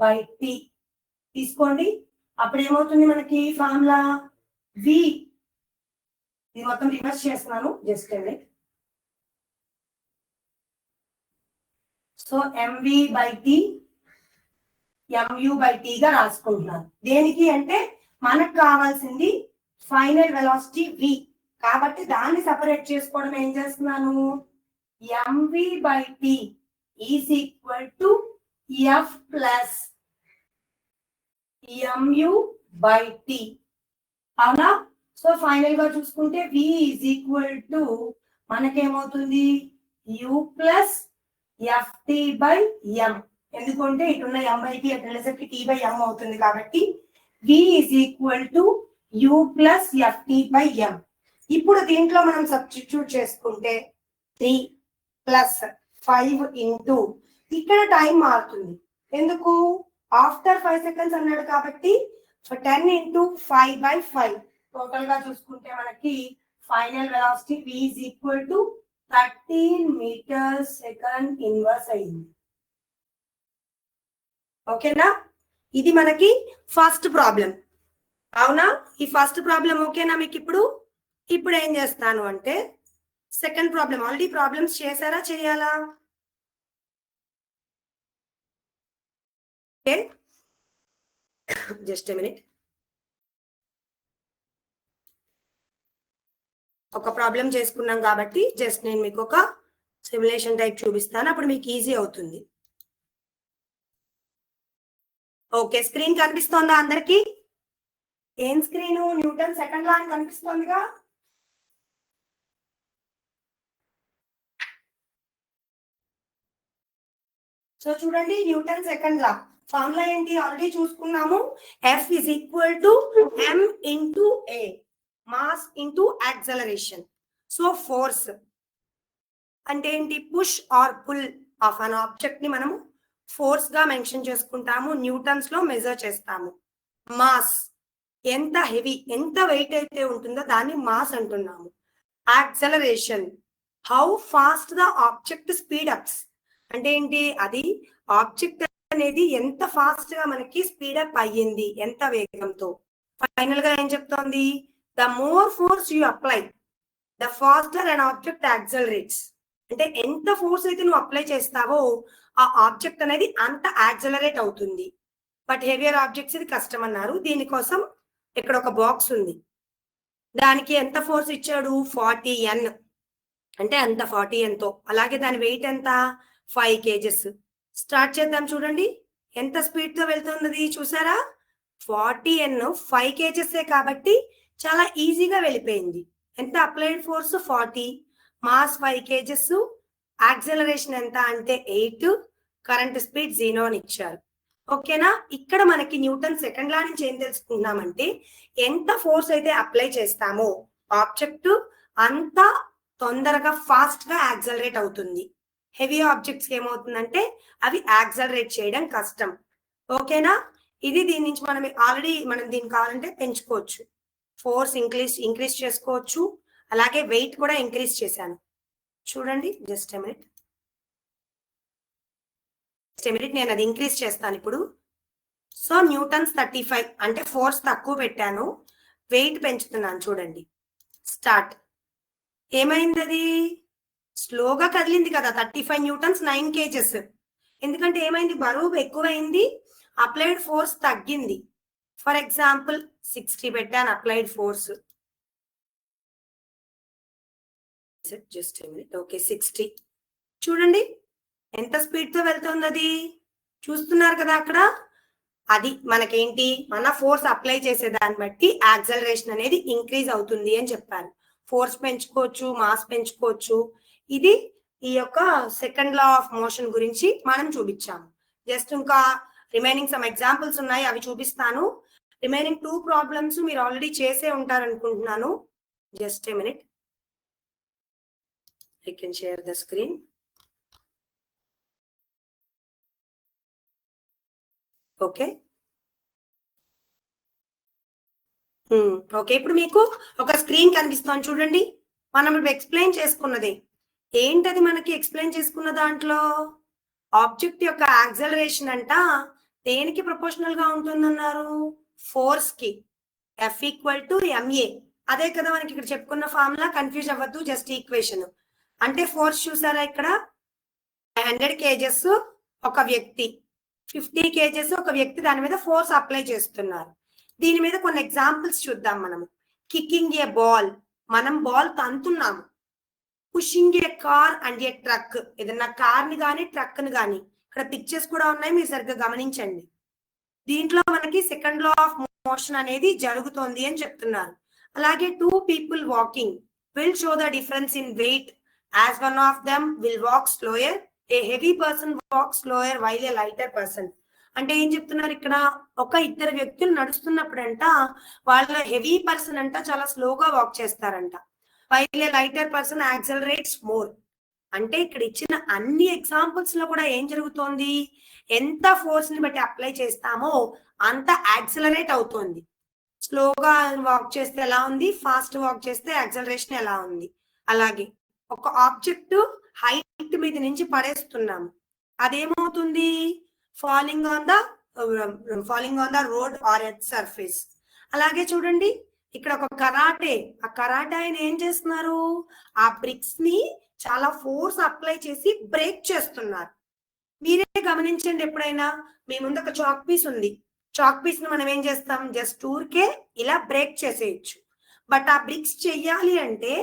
by T తీసుకోండి. అప్పుడు ఏమవుతుంది మనకి ఫార్ములా? వి, ఇది మొత్తం రివర్స్ చేస్తున్నాను, జస్ట్ అండి. So MV by T MU by T గా రాసుకుంటున్నాను. దేనికి అంటే మనకు కావాల్సింది ఫైనల్ వెలాసిటీ వి. కాబట్టి దాన్ని సెపరేట్ చేసుకోవడం ఏం చేస్తున్నాను? M V by T is equal to F plus M U by T. అవునా? సో ఫైనల్ గా చూసుకుంటే వి ఈజ్ ఈక్వల్ టు మనకేమవుతుంది? U plus F T by M. ఎందుకంటే ఇటున్న ఎం బై టి అట్లా టి బై ఎం అవుతుంది. కాబట్టి V is equal to U plus F T by M. ఇప్పుడు దీంట్లో మనం సబ్స్టిట్యూట్ చేసుకుంటే 3 ప్లస్ 5 ఇంటూ, ఇక్కడ టైం మారుతుంది. ఎందుకు? ఆఫ్టర్ 5 సెకండ్స్ అన్నాడు కాబట్టి 10 ఇంటూ 5 బై 5. టోటల్ గా చూసుకుంటే మనకి final velocity v is equal to 13 metre second inverse అయింది. ఓకేనా? ఇది మనకి ఫస్ట్ ప్రాబ్లం. అవునా? ఈ ఫస్ట్ ప్రాబ్లం ఓకేనా మీకు? ఇప్పుడు ఏం చేస్తాను అంటే సెకండ్ ప్రాబ్లం. ఆల్రెడీ ప్రాబ్లమ్స్ చేశారా, చేయాలా? Just a minute. ఒక ప్రాబ్లం చేసుకున్నాం కాబట్టి జస్ట్ నేను మీకు ఒక సిమ్యులేషన్ టైప్ చూపిస్తాను, అప్పుడు మీకు ఈజీ అవుతుంది. ఓకే, స్క్రీన్ కనిపిస్తోందా అందరికి? ఏం స్క్రీన్? న్యూటన్ సెకండ్ లా అని కనిపిస్తోందిగా. సో చూడండి, న్యూటన్ సెకండ్ లా ఫార్ములా ఏంటి? ఆల్రెడీ చూసుకున్నాము. F is equal to M into A, mass into acceleration. So force అంటే ఏంటి? Push or pull of an object ని మనము ఫోర్స్ గా మెన్షన్ చేసుకుంటాము, న్యూటన్స్ లో మెజర్ చేస్తాము. మాస్ ఎంత హెవీ, ఎంత వెయిట్ అయితే ఉంటుందో దాన్ని మాస్ అంటున్నాము. Acceleration how fast the object speed ups, అంటే ఏంటి? అది ఆబ్జెక్ట్ అనేది ఎంత ఫాస్ట్ గా మనకి స్పీడప్ అయ్యింది, ఎంత వేగంతో. ఫైనల్ గా ఏం చెప్తోంది? The more force you apply the faster and object accelerates. అంటే ఎంత ఫోర్స్ అయితే నువ్వు అప్లై చేస్తావో ఆ ఆబ్జెక్ట్ అనేది అంత యాక్సలరేట్ అవుతుంది. బట్ హెవియర్ ఆబ్జెక్ట్స్ ఇది కష్టం అన్నారు. దీనికోసం ఇక్కడ ఒక బాక్స్ ఉంది, దానికి ఎంత ఫోర్స్ ఇచ్చాడు? 40N. అంటే అంత 40N తో. అలాగే దాని వెయిట్ ఎంత? 5 kgs. స్టార్ట్ చేద్దాం. చూడండి ఎంత స్పీడ్ తో వెళ్తున్నది, చూసారా? 40N 5 kgs కాబట్టి చాలా ఈజీగా వెళ్ళిపోయింది. ఎంత applied force? 40. Mass 5 kgs. Acceleration ఎంత అంటే 8. కరెంట్ స్పీడ్ 0 అని ఇచ్చారు. ఓకేనా? ఇక్కడ మనకి న్యూటన్ సెకండ్ లా నుంచి ఏం తెలుసుకున్నామంటే ఎంత ఫోర్స్ అయితే అప్లై చేస్తామో ఆబ్జెక్ట్ అంత తొందరగా ఫాస్ట్ గా యాక్సలరేట్ అవుతుంది. హెవీ ఆబ్జెక్ట్స్ ఏమవుతుందంటే అవి యాక్సలరేట్ చేయడం కష్టం. ఓకేనా? ఇది దీని నుంచి మనం దీన్ని కావాలంటే పెంచుకోవచ్చు, ఫోర్స్ ఇంక్రీజ్ చేసుకోవచ్చు. అలాగే వెయిట్ కూడా ఇంక్రీజ్ చేశాను. చూడండి, జస్ట్ ఎ మినిట్, నేను అది ఇంక్రీజ్ చేస్తాను ఇప్పుడు. సో న్యూటన్స్ 35 అంటే ఫోర్స్ తక్కువ పెట్టాను, వెయిట్ పెంచుతున్నాను. చూడండి, స్టార్ట్. ఏమైంది అది? స్లోగా కదిలింది కదా, 35 న్యూటన్స్ 9 కేజెస్. ఎందుకంటే ఏమైంది, బరువు ఎక్కువైంది, అప్లైడ్ ఫోర్స్ తగ్గింది. ఫర్ ఎగ్జాంపుల్ 60 పెట్టాను అప్లైడ్ ఫోర్స్. Just okay 60. చూడండి ఎంత స్పీడ్ తో వెళ్తుంది అది, చూస్తున్నారు కదా అక్కడ. అది మనకేంటి, మన ఫోర్స్ అప్లై చేసే దాన్ని బట్టి యాక్సలరేషన్ అనేది ఇంక్రీజ్ అవుతుంది అని చెప్పారు. ఫోర్స్ పెంచుకోవచ్చు, మాస్ పెంచుకోవచ్చు. ఇది ఈ యొక్క సెకండ్ లా ఆఫ్ మోషన్ గురించి మనం చూపించాము. జస్ట్ ఇంకా రిమైనింగ్ సమ్ ఎగ్జాంపుల్స్ ఉన్నాయి, అవి చూపిస్తాను. రిమైనింగ్ 2 ప్రాబ్లమ్స్ మీరు ఆల్రెడీ చేసే ఉంటారు అనుకుంటున్నాను. Just a minute, I can share the screen. Okay okay, ఇప్పుడు మీకు ఒక స్క్రీన్ కనిపిస్తుంది చూడండి. మనం ఇప్పుడు ఎక్స్ప్లెయిన్ చేసుకున్నది ఏంటది, మనకి ఎక్స్ప్లెయిన్ చేసుకున్న దాంట్లో ఆబ్జెక్ట్ యొక్క యాక్సలరేషన్ అంట దేనికి ప్రపోర్షనల్ గా ఉంటుందన్నారు? ఫోర్స్ కి. F = ma. అదే కదా మనకి ఇక్కడ చెప్పుకున్న ఫార్ములా, కన్ఫ్యూజ్ అవ్వద్దు, జస్ట్ ఈక్వేషన్. అంటే ఫోర్స్ చూసారా ఇక్కడ, 100 కేజెస్ ఒక వ్యక్తి, 50 కేజెస్ ఒక వ్యక్తి దాని మీద ఫోర్స్ అప్లై చేస్తున్నారు. దీని మీద కొన్ని ఎగ్జాంపుల్స్ చూద్దాం మనము. కిక్కింగ్ ఏ బాల్, మనం బాల్ తంతున్నాము. Pushing a car and a truck, ఏదన్నా కార్ ని కానీ ట్రక్ ని కానీ, ఇక్కడ పిక్చర్స్ కూడా ఉన్నాయి, మీరు సరిగ్గా గమనించండి. దీంట్లో మనకి సెకండ్ లా ఆఫ్ మోషన్ అనేది జరుగుతోంది అని చెప్తున్నారు. అలాగే 2 people walking will show the difference in weight as one of them will walk slower, A heavy person walk slower while A lighter person. అంటే ఏం చెప్తున్నారు ఇక్కడ, ఒక ఇద్దరు వ్యక్తులు నడుస్తున్నప్పుడంట వాళ్ళ హెవీ పర్సన్ అంట చాలా స్లోగా వాక్ చేస్తారంట, వైల్ ఏ లైటర్ పర్సన్ యాక్సలరేట్స్ మోర్. అంటే ఇక్కడ ఇచ్చిన అన్ని ఎగ్జాంపుల్స్ లో కూడా ఏం జరుగుతోంది, ఎంత ఫోర్స్ ని బట్టి అప్లై చేస్తామో అంత యాక్సలరేట్ అవుతోంది. స్లోగా వాక్ చేస్తే ఎలా ఉంది, ఫాస్ట్ వాక్ చేస్తే యాక్సలరేషన్ ఎలా ఉంది. అలాగే ఒక ఆబ్జెక్ట్ హైట్ మీద నుంచి పడేస్తున్నాము, అదేమవుతుంది, falling on the road or at surface. అలాగే చూడండి ఇక్కడ ఒక కరాటే, ఆ కరాటే ఆయన ఏం చేస్తున్నారు, ఆ బ్రిక్స్ ని చాలా ఫోర్స్ అప్లై చేసి బ్రేక్ చేస్తున్నారు. మీరే గమనించండి, ఎప్పుడైనా మీ ముందు ఒక చాక్ పీస్ ఉంది, చాక్ పీస్ ని మనం ఏం చేస్తాం, జస్ట్ ఊరికే ఇలా బ్రేక్ చేసేయచ్చు. బట్ ఆ బ్రిక్స్ చెయ్యాలి అంటే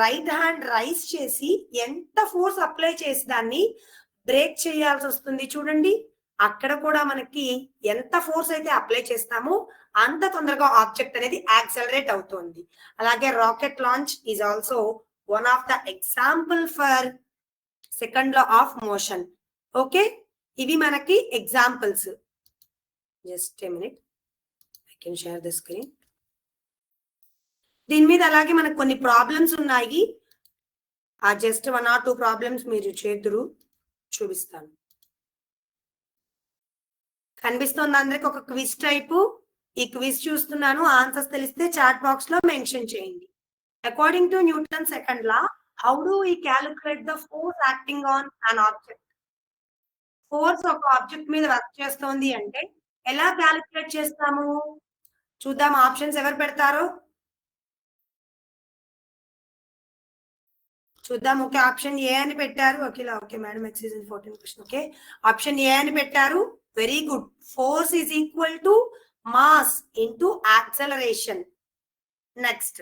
రైట్ హ్యాండ్ రైస్ చేసి ఎంత ఫోర్స్ అప్లై చేసి దాన్ని బ్రేక్ చేయాల్సి వస్తుంది. చూడండి అక్కడ కూడా మనకి ఎంత ఫోర్స్ అయితే అప్లై చేస్తామో అంత తొందరగా ఆబ్జెక్ట్ అనేది యాక్సలరేట్ అవుతుంది. అలాగే rocket launch is also one of the example for second law of motion. Okay, ఇవి మనకి examples. Just a minute, I can share the screen. దీని మీద అలాగే మనకు కొన్ని ప్రాబ్లమ్స్ ఉన్నాయి, ఆ జస్ట్ 1 or 2 ప్రాబ్లమ్స్ మీరు చేతురు చూపిస్తాను. కనిపిస్తుంది అందరికి ఒక క్విజ్ టైపు. ఈ క్విజ్ చూస్తున్నాను, ఆన్సర్స్ తెలిస్తే చాట్ బాక్స్ లో మెన్షన్ చేయండి. According to Newton second law, how do we calculate the force acting on an object? Force ఒక ఆబ్జెక్ట్ మీద వర్క్ చేస్తోంది అంటే ఎలా క్యాలిక్యులేట్ చేస్తాము చూద్దాం. ఆప్షన్స్ ఎవరు పెడతారో చూద్దాం. ఓకే, ఆప్షన్ ఏ అని పెట్టారు. Okay madam, exercise 14 question. Okay, option A అని పెట్టారు, very good. Force is equal to mass into acceleration. Next,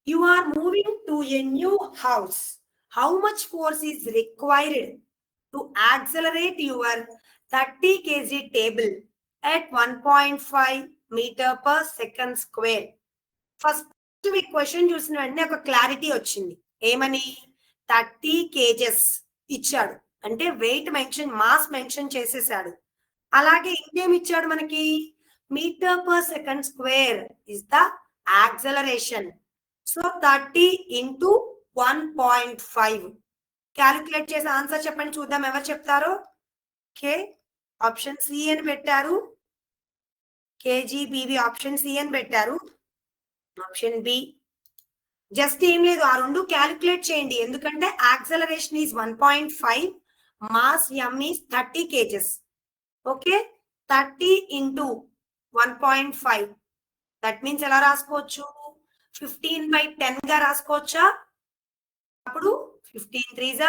you are moving to a new house. How much force is required to accelerate your 30 kg table at 1.5 meter per second square? First మీ question చూసిన వెంటనే ఒక clarity వచ్చింది. ఏమని, 30 kgs ఇచ్చాడు అంటే wait mention, mass mention చేసేసాడు. అలాగే ఇంకేం ఇచ్చాడు మనకి, metre per second square is the acceleration. So 30 into 1.5 calculate చేసి ఆన్సర్ చెప్పండి చూద్దాం ఎవరు చెప్తారో. ఓకే, ఆప్షన్ సి అని పెట్టారు, కేజీబీవీ ఆప్షన్ సి అని పెట్టారు. ఆప్షన్ బి, జస్ట్ ఏం లేదు, ఆ రెండు క్యాలిక్యులేట్ చేయండి. ఎందుకంటే acceleration is 1.5, mass M is 30 kgs. Okay, 30 into 1.5 that means ఎలా రాసుకోవచ్చు, 15/10 గా రాసుకోవచ్చా? అప్పుడు 15 3s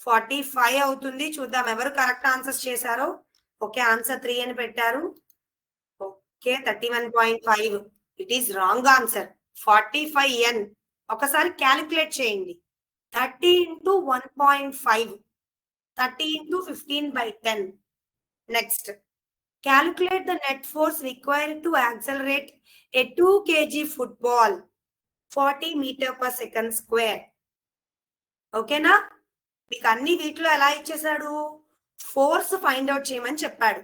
45 అవుతుంది. చూద్దాం ఎవరు కరెక్ట్ ఆన్సర్స్ చేశారో. ఓకే, ఆన్సర్ 3 అని పెట్టారు. Okay, 31.5. It is wrong answer. 45n. ఒకసారి క్యాలిక్యులేట్ చేయండి. 30 into 1.5. 30 into 15/10. Next, calculate the net force required to accelerate a 2 kg football 40 meter/second². ఓకేనా? మీకు అన్ని వీటిలో ఎలా ఇచ్చేసాడు? ఫోర్స్ ఫైండ్ అవుట్ చేయమని చెప్పాడు.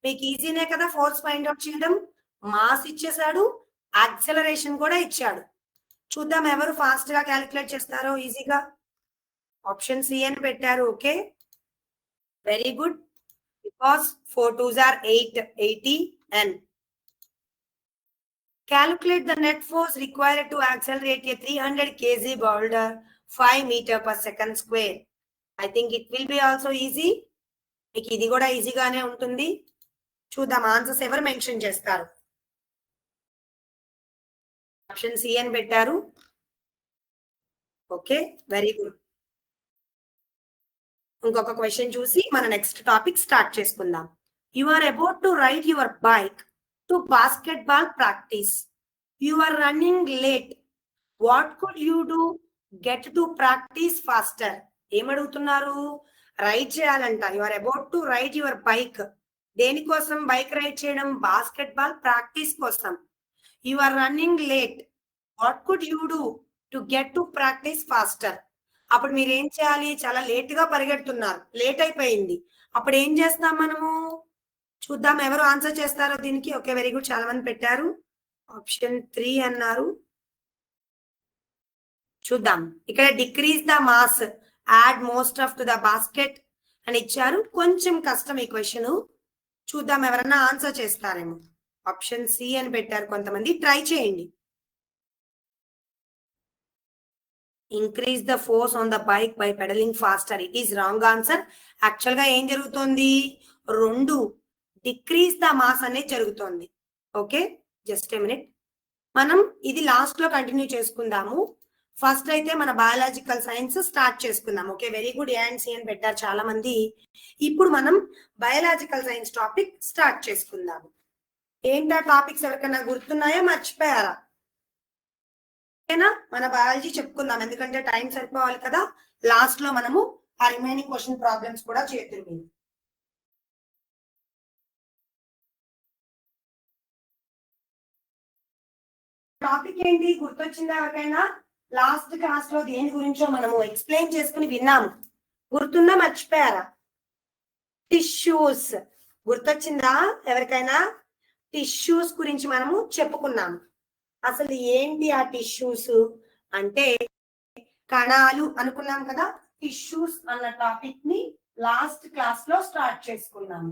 మీకు ఈజీనే కదా ఫోర్స్ ఫైండ్ అవుట్ చేయడం. మాస్ ఇచ్చేసాడు, యాక్సెలరేషన్ కూడా ఇచ్చాడు. చూద్దాం ఎవరు ఫాస్ట్ గా క్యాలిక్యులేట్ చేస్తారో ఈజీగా. ఆప్షన్ సి అని పెట్టారు. Okay, very good. Because 4 2s are 8, 80n. Calculate the net force required to accelerate a 300 kg boulder 5 meter/second². I think it will be also easy. మీకు ఇది కూడా ఈజీగానే ఉంటుంది. చూద్దాం ఆన్సర్స్ ఎవరు మెన్షన్ చేస్తారు. ఆప్షన్ సి అని పెట్టారు. Okay, very good. ఇంకొక క్వశ్చన్ చూసి మన నెక్స్ట్ టాపిక్ స్టార్ట్ చేసుకుందాం. You are about to ride your bike to basketball practice. You are running late. What could you do get to practice faster? ఏమడుగుతున్నారు? Ride చేయాలంట. You are about to ride your bike. దేనికోసం bike ride చేయడం? Basketball practice కోసం. You are running late. What could you do to get to practice faster? అప్పుడు మీరు ఏం చేయాలి? చాలా లేట్ గా పరిగెడుతున్నారు, లేట్ అయిపోయింది. అప్పుడు ఏం చేస్తాం మనము? చూద్దాం ఎవరు ఆన్సర్ చేస్తారో దీనికి. ఓకే, వెరీ గుడ్, చాలా మంది పెట్టారు. ఆప్షన్ 3 అన్నారు. చూద్దాం. ఇక్కడ decrease the mass, add most off to the basket అని ఇచ్చారు. కొంచెం కష్టం ఈ క్వశ్చన్. చూద్దాం ఎవరన్నా ఆన్సర్ చేస్తారేమో. ఆప్షన్ సి అని పెట్టారు కొంతమంది. ట్రై చేయండి. Increase the force on the bike by pedalling faster. It is wrong answer. Actual గా ఏం జరుగుతుంది? 2 డిక్రీజ్ ద మాస్ అనేది జరుగుతుంది. Okay, just a minute. మనం ఇది లాస్ట్ లో కంటిన్యూ చేసుకుందాము. ఫస్ట్ అయితే మన బయాలజికల్ సైన్స్ స్టార్ట్ చేసుకుందాం. Okay, very good. A and C అని పెట్టారు చాలా మంది. ఇప్పుడు మనం బయాలజికల్ సైన్స్ టాపిక్ స్టార్ట్ చేసుకుందాము. ఏంటా టాపిక్స్ ఎవరికైనా గుర్తున్నాయా, మర్చిపోయారా? ఓకేనా? మన బయాలజీ చెప్పుకుందాం, ఎందుకంటే టైం సరిపోవాలి కదా. లాస్ట్ లో మనము ఆ రిమైనింగ్ క్వశ్చన్ ప్రాబ్లమ్స్ కూడా చేద్దాం. టాపిక్ ఏంటి గుర్తొచ్చిందా ఎవరికైనా? లాస్ట్ క్లాస్ లో దేని గురించో మనము ఎక్స్ప్లెయిన్ చేసుకుని విన్నాము. గుర్తుందా, మర్చిపోయారా? టిష్యూస్. గుర్తొచ్చిందా ఎవరికైనా? టిష్యూస్ గురించి మనము చెప్పుకున్నాము. అసలు ఏంటి ఆ టిష్యూస్ అంటే? కణాలు అనుకున్నాం కదా. టిష్యూస్ అన్న టాపిక్ ని లాస్ట్ క్లాస్ లో స్టార్ట్ చేసుకున్నాము.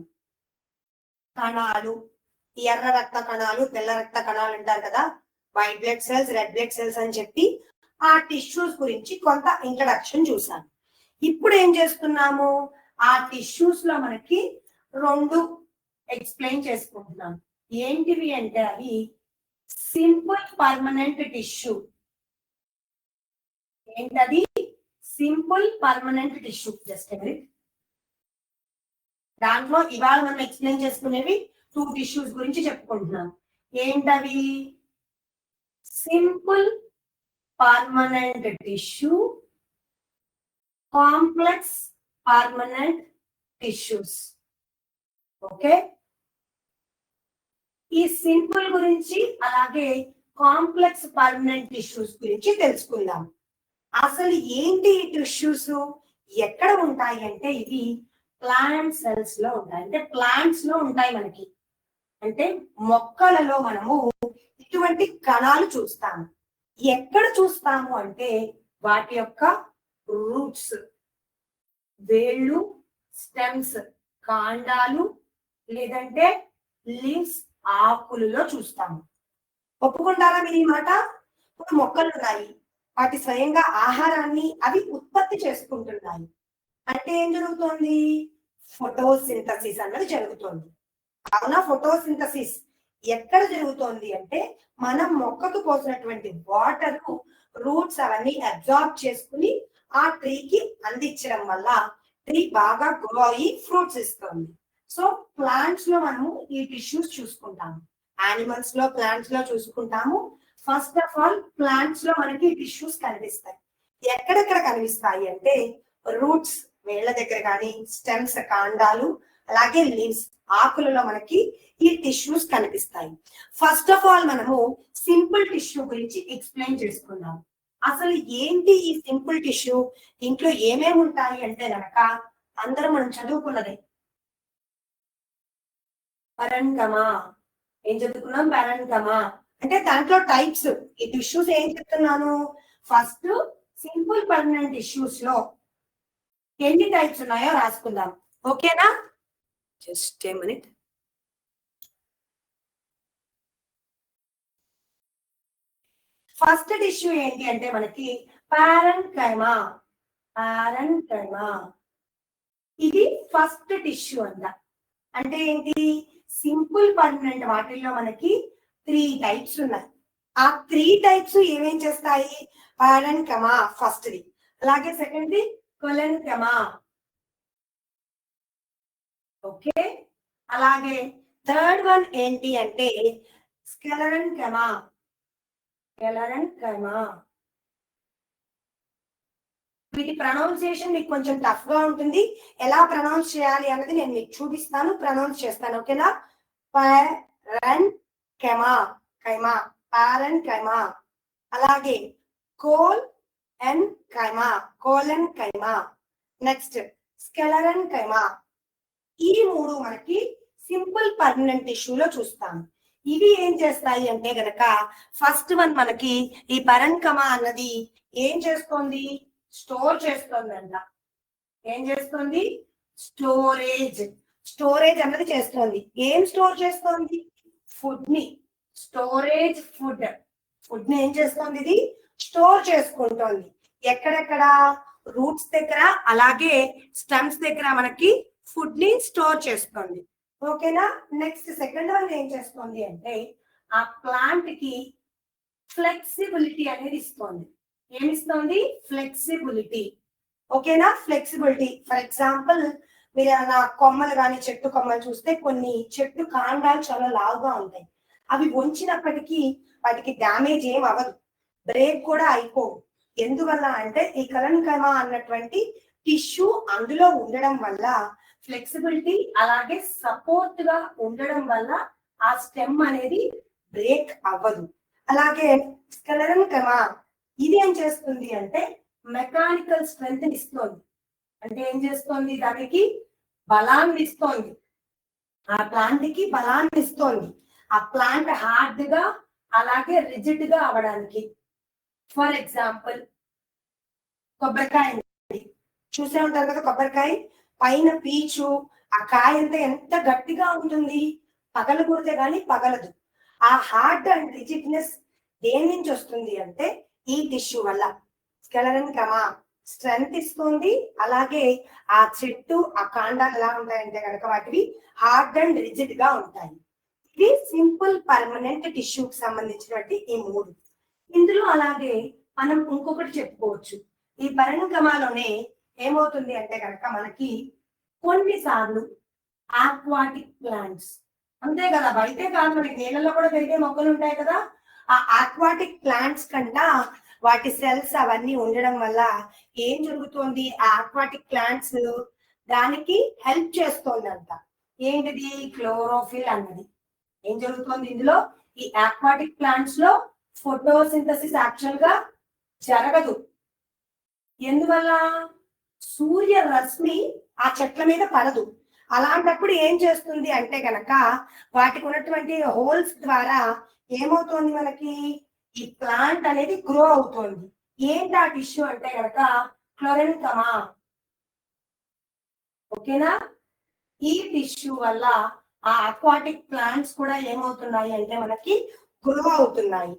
కణాలు, ఎర్ర రక్త కణాలు, తెల్ల రక్త కణాలు అంటారు కదా. White blood cells, red blood cells అని చెప్పి ఆ టిష్యూస్ గురించి కొంత ఇంట్రడక్షన్ చూసాను. ఇప్పుడు ఏం చేస్తున్నాము? ఆ టిష్యూస్ లో మనకి 2 ఎక్స్ప్లెయిన్ చేసుకుంటున్నాం. ఏంటివి అంటే అవి సింపుల్ పర్మనెంట్ టిష్యూ. ఏంటది? Simple permanent tissue. జస్ట్ దాంట్లో ఇవాళ మనం ఎక్స్ప్లెయిన్ చేసుకునేవి 2 టిష్యూస్ గురించి చెప్పుకుంటున్నాం. ఏంటవి? Simple permanent tissue, complex permanent tissues. Okay, ఈ సింపుల్ గురించి అలాగే కాంప్లెక్స్ పర్మనెంట్ టిష్యూస్ గురించి తెలుసుకుందాం. అసలు ఏంటి ఈ టిష్యూస్? ఎక్కడ ఉంటాయి అంటే ఇవి ప్లాంట్ సెల్స్ లో ఉంటాయి. అంటే ప్లాంట్స్ లో ఉంటాయి మనకి. అంటే మొక్కలలో మనము ఇటువంటి కణాలు చూస్తాము. ఎక్కడ చూస్తాము అంటే వాటి యొక్క రూట్స్, వేళ్ళు, స్టెమ్స్, కాండాలు, లేదంటే లీవ్స్, ఆకులలో చూస్తాము. ఒప్పుకుంటారా మీరు ఈ మాట? ఇప్పుడు మొక్కలు ఉన్నాయి, వాటి స్వయంగా ఆహారాన్ని అవి ఉత్పత్తి చేసుకుంటున్నాయి. అంటే ఏం జరుగుతోంది? ఫోటోసింథసిస్ అన్నది జరుగుతోంది. అవునా? ఫోటోసింథసిస్ ఎక్కడ జరుగుతోంది అంటే మనం మొక్కకు పోసినటువంటి వాటర్ రూట్స్ అవన్నీ అబ్జార్బ్ చేసుకుని ఆ ట్రీకి అందించడం వల్ల ట్రీ బాగా గ్రో అయ్యి ఫ్రూట్స్ ఇస్తుంది. సో ప్లాంట్స్ లో మనము ఈ టిష్యూస్ చూసుకుంటాము, యానిమల్స్ లో ప్లాంట్స్ లో చూసుకుంటాము. ఫస్ట్ ఆఫ్ ఆల్ ప్లాంట్స్ లో మనకి టిష్యూస్ కనిపిస్తాయి. ఎక్కడెక్కడ కనిపిస్తాయి అంటే రూట్స్ వేళ్ల దగ్గర కానీ, స్టెమ్స్ కాండాలు, అలాగే లీవ్స్ ఆకులలో మనకి ఈ టిష్యూస్ కనిపిస్తాయి. ఫస్ట్ ఆఫ్ ఆల్ మనము సింపుల్ టిష్యూ గురించి ఎక్స్ప్లెయిన్ చేసుకుందాం. అసలు ఏంటి ఈ సింపుల్ టిష్యూ, ఇంట్లో ఏమేమి ఉంటాయి అంటే గనక అందరం మనం చదువుకున్నదే పరంగమా. ఏం చదువుకున్నాం? పరంగమా అంటే దాంట్లో టైప్స్. ఈ టిష్యూస్ ఏం చెప్తున్నాను, ఫస్ట్ సింపుల్ పర్మనెంట్ టిష్యూస్ లో ఎన్ని టైప్స్ ఉన్నాయో రాసుకుందాం. ఓకేనా? Just a minute. First tissue ఏంటి అంటే మనకి పారెన్కైమా. పారెన్కైమా ఇది ఫస్ట్ టిష్యూ అంట. అంటే ఏంటి, సింపుల్ పర్మనెంట్ వాటిల్లో మనకి 3 టైప్స్ ఉన్నాయి. ఆ 3 టైప్స్ ఏమేం చేస్తాయి? పారెన్కైమా ఫస్ట్ది, అలాగే సెకండ్ది కొలెన్కైమా, ఓకే, అలాగే థర్డ్ వన్ ఏంటి అంటే స్క్లెరెన్కైమా. స్క్లెరెన్కైమా వీటి ప్రొనౌన్సియేషన్ మీకు కొంచెం టఫ్ గా ఉంటుంది. ఎలా ప్రొనౌన్స్ చేయాలి అన్నది నేను మీకు చూపిస్తాను, ప్రొనౌన్స్ చేస్తాను. ఓకేనా? పారెన్కైమా, కైమా, పారెన్కైమా, అలాగే కోలెన్కైమా, కోలెన్కైమా, నెక్స్ట్ స్క్లెరెన్కైమా. ఈ 3 మనకి సింపుల్ పర్మనెంట్ టిష్యూలో చూస్తాం. ఇవి ఏం చేస్తాయి అంటే గనక ఫస్ట్ వన్ మనకి ఈ పరెన్కైమా అన్నది ఏం చేస్తోంది? స్టోర్ చేస్తోందంట. ఏం చేస్తుంది? స్టోరేజ్. స్టోరేజ్ అన్నది చేస్తోంది. ఏం స్టోర్ చేస్తోంది? ఫుడ్ ని. Storage food. ఫుడ్ ని ఏం చేస్తోంది? ఇది స్టోర్ చేసుకుంటోంది. ఎక్కడెక్కడ? రూట్స్ దగ్గర, అలాగే స్టెమ్స్ దగ్గర మనకి ఫుడ్ ని స్టోర్ చేస్తుంది. ఓకేనా? నెక్స్ట్ సెకండ్ వన్ ఏం చేస్తుంది అంటే ఆ ప్లాంట్ కి ఫ్లెక్సిబిలిటీ అనేది ఇస్తుంది. ఏమిస్తోంది? ఫ్లెక్సిబిలిటీ. ఓకేనా? ఫ్లెక్సిబిలిటీ. ఫర్ ఎగ్జాంపుల్ మీరు అలా కొమ్మలు కానీ, చెట్టు కొమ్మలు చూస్తే కొన్ని చెట్టు కాండాలు చాలా లావుగా ఉంటాయి. అవి వంచినప్పటికీ వాటికి డ్యామేజ్ ఏం అవ్వదు, బ్రేక్ కూడా అయిపోవు. ఎందువల్ల అంటే ఈ కలెన్కైమా అన్నటువంటి టిష్యూ అందులో ఉండడం వల్ల ఫ్లెక్సిబిలిటీ, అలాగే సపోర్ట్ గా ఉండడం వల్ల ఆ స్టెమ్ అనేది బ్రేక్ అవ్వదు. అలాగే స్క్లెరెన్కైమా ఇది ఏం చేస్తుంది అంటే మెకానికల్ స్ట్రెంగ్త్ ఇస్తుంది. అంటే ఏం చేస్తుంది? దానికి బలాన్ని ఇస్తోంది. ఆ ప్లాంట్ కి బలాన్ని ఇస్తోంది. ఆ ప్లాంట్ హార్డ్ గా, అలాగే రిజిడ్ గా అవడానికి. ఫర్ ఎగ్జాంపుల్ కొబ్బరికాయ చూసే ఉంటారు కదా. కొబ్బరికాయ పైన పీచు, ఆ కాయ అంతా ఎంత గట్టిగా ఉంటుంది, పగలకూడితే గానీ పగలదు. ఆ హార్డ్ అండ్ రిజిడ్నెస్ దేని నుంచి వస్తుంది అంటే ఈ టిష్యూ వల్ల. స్క్లెరెన్కైమా స్ట్రెంగ్త్ ఇస్తుంది, అలాగే ఆ చెట్టు, ఆ కాండాలు ఎలా ఉంటాయంటే కనుక వాటివి హార్డ్ అండ్ రిజిడ్ గా ఉంటాయి. ఇవి సింపుల్ పర్మనెంట్ టిష్యూకి సంబంధించినటువంటి ఈ 3. ఇందులో అలాగే మనం ఇంకొకటి చెప్పుకోవచ్చు. ఈ పరెన్కైమాలోనే ఏమవుతుంది అంటే కనుక మనకి కొన్నిసార్లు ఆక్వాటిక్ ప్లాంట్స్, అంతే కదా, బయటే కాదు మనకి నీళ్ళలో కూడా పెరిగే మొక్కలు ఉంటాయి కదా. ఆ ఆక్వాటిక్ ప్లాంట్స్ కన్నా వాటి సెల్స్ అవన్నీ ఉండడం వల్ల ఏం జరుగుతోంది? ఆ ఆక్వాటిక్ ప్లాంట్స్ దానికి హెల్ప్ చేస్తోందంట. ఏంటిది? క్లోరోఫిల్ అన్నది. ఏం జరుగుతోంది ఇందులో? ఈ ఆక్వాటిక్ ప్లాంట్స్ లో ఫోటోసింథసిస్ యాక్చువల్ గా జరగదు. ఎందువల్ల? సూర్య రశ్మి ఆ చెట్ల మీద పడదు. అలాంటప్పుడు ఏం చేస్తుంది అంటే గనక వాటికి ఉన్నటువంటి హోల్స్ ద్వారా ఏమవుతోంది? మనకి ఈ ప్లాంట్ అనేది గ్రో అవుతోంది. ఏంటి ఆ టిష్యూ అంటే గనక క్లోరెన్కైమా. ఓకేనా? ఈ టిష్యూ వల్ల ఆ అక్వాటిక్ ప్లాంట్స్ కూడా ఏమవుతున్నాయి అంటే మనకి గ్రో అవుతున్నాయి.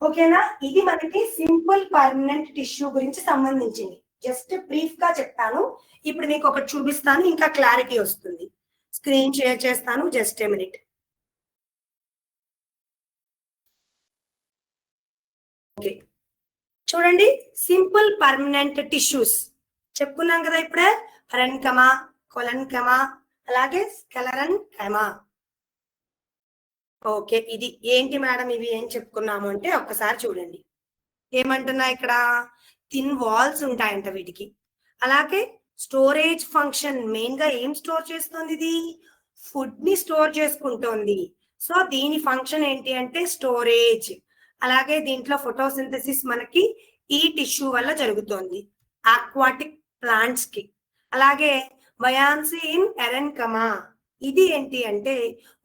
ఓకేనా? ఇది మనకి సింపుల్ పర్మనెంట్ టిష్యూ గురించి సంబంధించింది. జస్ట్ బ్రీఫ్ గా చెప్తాను. ఇప్పుడు మీకు ఒకటి చూపిస్తాను, ఇంకా క్లారిటీ వస్తుంది. స్క్రీన్ షేర్ చేస్తాను. Just a minute. ఓకే, చూడండి సింపుల్ పర్మనెంట్ టిష్యూస్ చెప్పుకున్నాం కదా ఇప్పుడే, పరెన్కమా, కొలెన్కమా, అలాగే స్క్లెరెన్కైమా. ఓకే, ఇది ఏంటి మేడం ఇవి ఏం చెప్పుకున్నాము అంటే ఒక్కసారి చూడండి. ఏమంటున్నా ఇక్కడ థిన్ వాల్స్ ఉంటాయంట వీటికి. అలాగే స్టోరేజ్ ఫంక్షన్, మెయిన్ గా ఏం స్టోర్ చేస్తుంది ఇది? ఫుడ్ ని స్టోర్ చేసుకుంటోంది. సో దీని ఫంక్షన్ ఏంటి అంటే స్టోరేజ్. అలాగే దీంట్లో ఫోటోసింథసిస్ మనకి ఈ టిష్యూ వల్ల జరుగుతోంది ఆక్వాటిక్ ప్లాంట్స్ కి. అలాగే బయాన్సీ ఇన్ ఎరెన్కమా, ఇది ఏంటి అంటే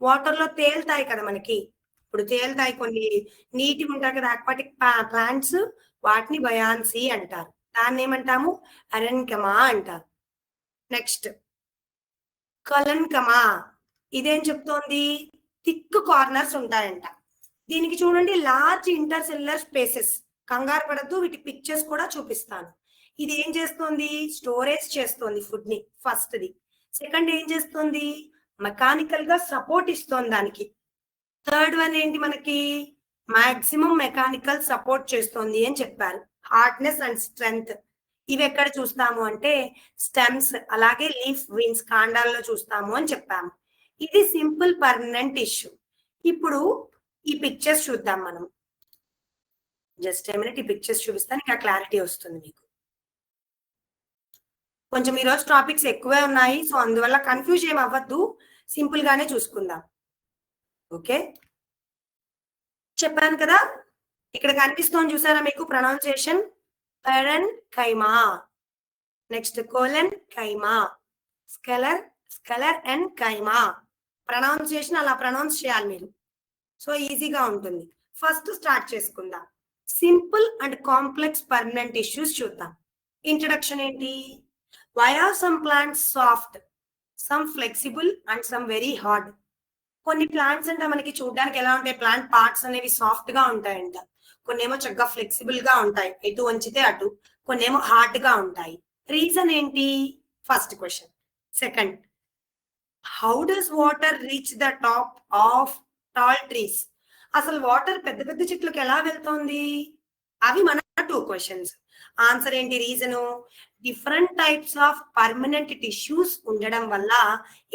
వాటర్ లో తేలుతాయి కదా మనకి, ఇప్పుడు తేలుతాయి కొన్ని నీటి ఉంటాయి కదా ఆక్వాటిక్ ప్లాంట్స్, వాటిని బయాన్సీ అంటారు. దాన్ని ఏమంటాము? ఎరెన్కమా అంటారు. నెక్స్ట్ కొలెన్కమా, ఇదేం చెప్తోంది? థిక్ కార్నర్స్ ఉంటాయంట. దీనికి చూడండి లార్జ్ ఇంటర్సెల్యులర్ స్పేసెస్. కంగారు పడద్దు, వీటి పిక్చర్స్ కూడా చూపిస్తాను. ఇది ఏం చేస్తుంది? స్టోరేజ్ చేస్తుంది ఫుడ్ ని, ఫస్ట్ ది. సెకండ్ ఏం చేస్తుంది? మెకానికల్ గా సపోర్ట్ ఇస్తుంది దానికి. థర్డ్ వన్ ఏంటి మనకి? మాక్సిమం మెకానికల్ సపోర్ట్ చేస్తుంది అని చెప్పారు. హార్డ్నెస్ అండ్ స్ట్రెంగ్త్, ఇవి ఎక్కడ చూస్తాము అంటే స్టెమ్స్, అలాగే లీఫ్ వీన్స్, కాండాల్లో చూస్తాము అని చెప్పాము. ఇది సింపుల్ పర్మనెంట్ టిష్యూ. ఇప్పుడు ఈ పిక్చర్స్ చూద్దాం మనం. జస్ట్ ఏ మినిట్, ఈ పిక్చర్స్ చూపిస్తాను, ఇంకా క్లారిటీ వస్తుంది మీకు. కొంచెం ఈరోజు టాపిక్స్ ఎక్కువే ఉన్నాయి, సో అందువల్ల కన్ఫ్యూజ్ ఏం అవ్వద్దు, సింపుల్ గానే చూసుకుందాం. ఓకే, చెప్పాను కదా, ఇక్కడ కనిపిస్తోంది చూసారా మీకు pronunciation? Parenchyma, next collenchyma, sclerenchyma. Pronunciation అలా ప్రొనౌన్స్ చేయాలి మీరు, సో ఈజీగా ఉంటుంది. ఫస్ట్ స్టార్ట్ చేసుకుందాం. Simple and complex permanent tissues చూద్దాం. ఇంట్రడక్షన్ ఏంటి? Why are some plants soft, some flexible and some very hard. కొన్ని ప్లాంట్స్ అంటే మనకి చూడడానికి ఎలా ఉంటాయి? ప్లాంట్ పార్ట్స్ అనేవి సాఫ్ట్ గా ఉంటాయంట, కొన్ని ఏమో చక్కగా ఫ్లెక్సిబుల్ గా ఉంటాయి, ఎటు వంచితే అటు. కొన్ని ఏమో హార్డ్ గా ఉంటాయి. రీజన్ ఏంటి? First question. Second, how does water reach the top of tall trees? అసలు వాటర్ పెద్ద పెద్ద చెట్లకు ఎలా వెళ్తోంది? అవి మన 2 క్వశ్చన్స్. ఆన్సర్ ఏంటి? Reason, different types of permanent tissues ఉండడం వల్ల